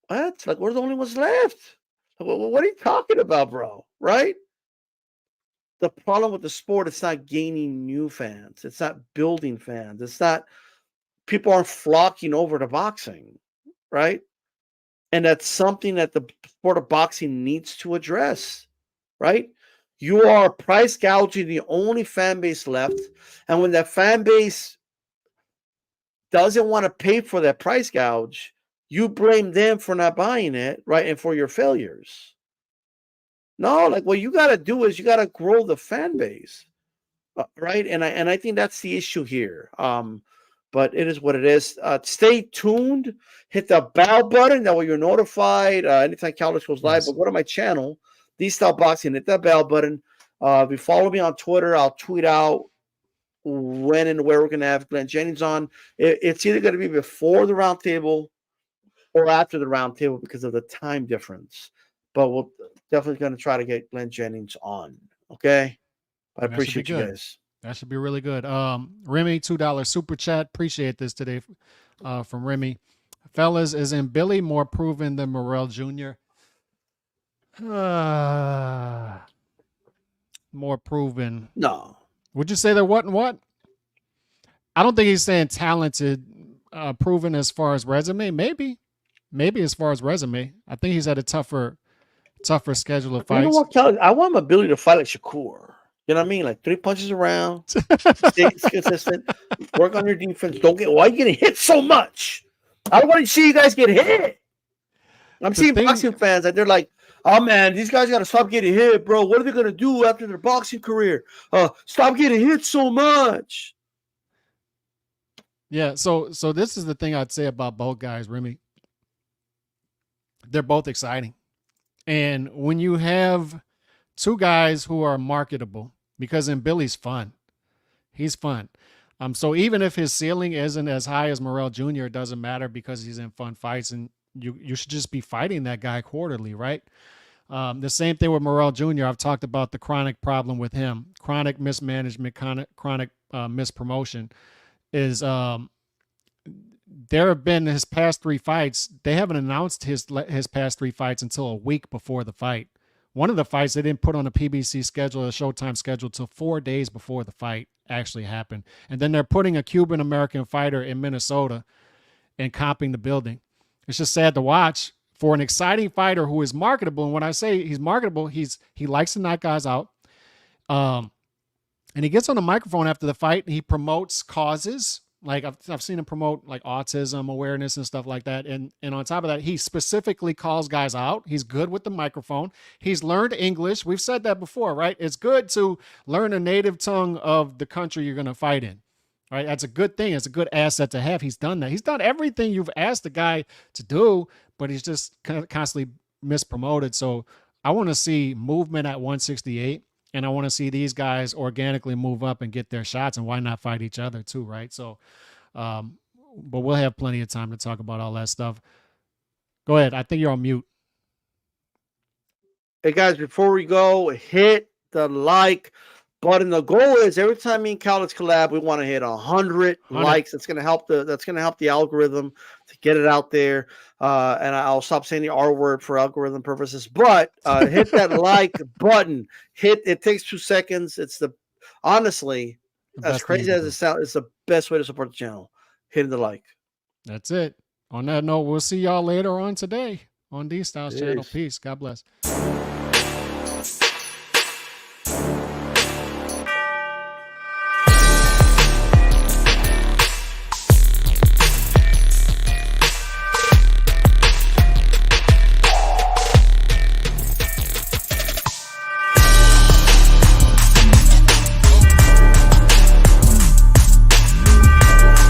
Speaker 2: We're the only ones left. What are you talking about, bro? Right? The problem with the sport, it's not gaining new fans. It's not building fans. It's not, people aren't flocking over to boxing, right? And that's something that the sport of boxing needs to address, right? You are price gouging the only fan base left. And when that fan base doesn't want to pay for that price gouge, you blame them for not buying it, right? And for your failures. No, what you got to do is you got to grow the fan base, right? And I think that's the issue here. But it is what it is. Stay tuned. Hit the bell button. That way you're notified anytime Calix goes live.
Speaker 1: Yes.
Speaker 2: But go to my channel, D-Style Boxing. Hit that bell button. If you follow me on Twitter, I'll tweet out when and where we're going to have Glenn Jennings on. It's either going to be before the roundtable or after the roundtable because of the time difference. But we're definitely going to try to get Glenn Jennings on. Okay? I appreciate you guys.
Speaker 1: That should be really good. Remy, $2 super chat. Appreciate this today from Remy. Fellas, isn't Billy more proven than Morrell Jr.? More proven.
Speaker 2: No.
Speaker 1: Would you say they're what and what? I don't think he's saying talented, proven as far as resume. Maybe as far as resume. I think he's had a tougher schedule of fights.
Speaker 2: You know what, Kelly? I want my ability to fight like Shakur. You know what I mean? 3 punches around, stay consistent, work on your defense. Why are you getting hit so much? I don't want to see you guys get hit. I'm seeing boxing fans that they're like, oh man, these guys got to stop getting hit, bro. What are they going to do after their boxing career? Stop getting hit so much.
Speaker 1: Yeah. So this is the thing I'd say about both guys, Remy. They're both exciting. And when you have two guys who are marketable, because in Billy's fun, he's fun. So even if his ceiling isn't as high as Morrell Jr., it doesn't matter because he's in fun fights, and you should just be fighting that guy quarterly, right? The same thing with Morrell Jr. I've talked about the chronic problem with him, chronic mismanagement, chronic mispromotion. Is There have been his past three fights. They haven't announced his past three fights until a week before the fight. One of the fights they didn't put on a PBC schedule, a Showtime schedule, till 4 days before the fight actually happened. And then they're putting a Cuban American fighter in Minnesota and comping the building. It's just sad to watch for an exciting fighter who is marketable. And when I say he's marketable, he likes to knock guys out. And he gets on the microphone after the fight and he promotes causes. Like I've seen him promote like autism awareness and stuff like that. And on top of that, he specifically calls guys out. He's good with the microphone. He's learned English. We've said that before, right? It's good to learn a native tongue of the country you're going to fight in. Right? That's a good thing. It's a good asset to have. He's done that. He's done everything you've asked the guy to do, but he's just constantly mispromoted. So I want to see movement at 168. And I want to see these guys organically move up and get their shots, and why not fight each other too, right? So, but we'll have plenty of time to talk about all that stuff. Go ahead. I think you're on mute.
Speaker 2: Hey guys, before we go, hit the like button. The goal is every time me and Calix collab, we want to hit 100 likes. That's gonna help the algorithm to get it out there. And I'll stop saying the R word for algorithm purposes. But hit that like button. It takes 2 seconds. It's honestly, as crazy as it sounds, it's the best way to support the channel. Hitting the like.
Speaker 1: That's it. On that note, we'll see y'all later on today on D Styles channel. Peace. God bless.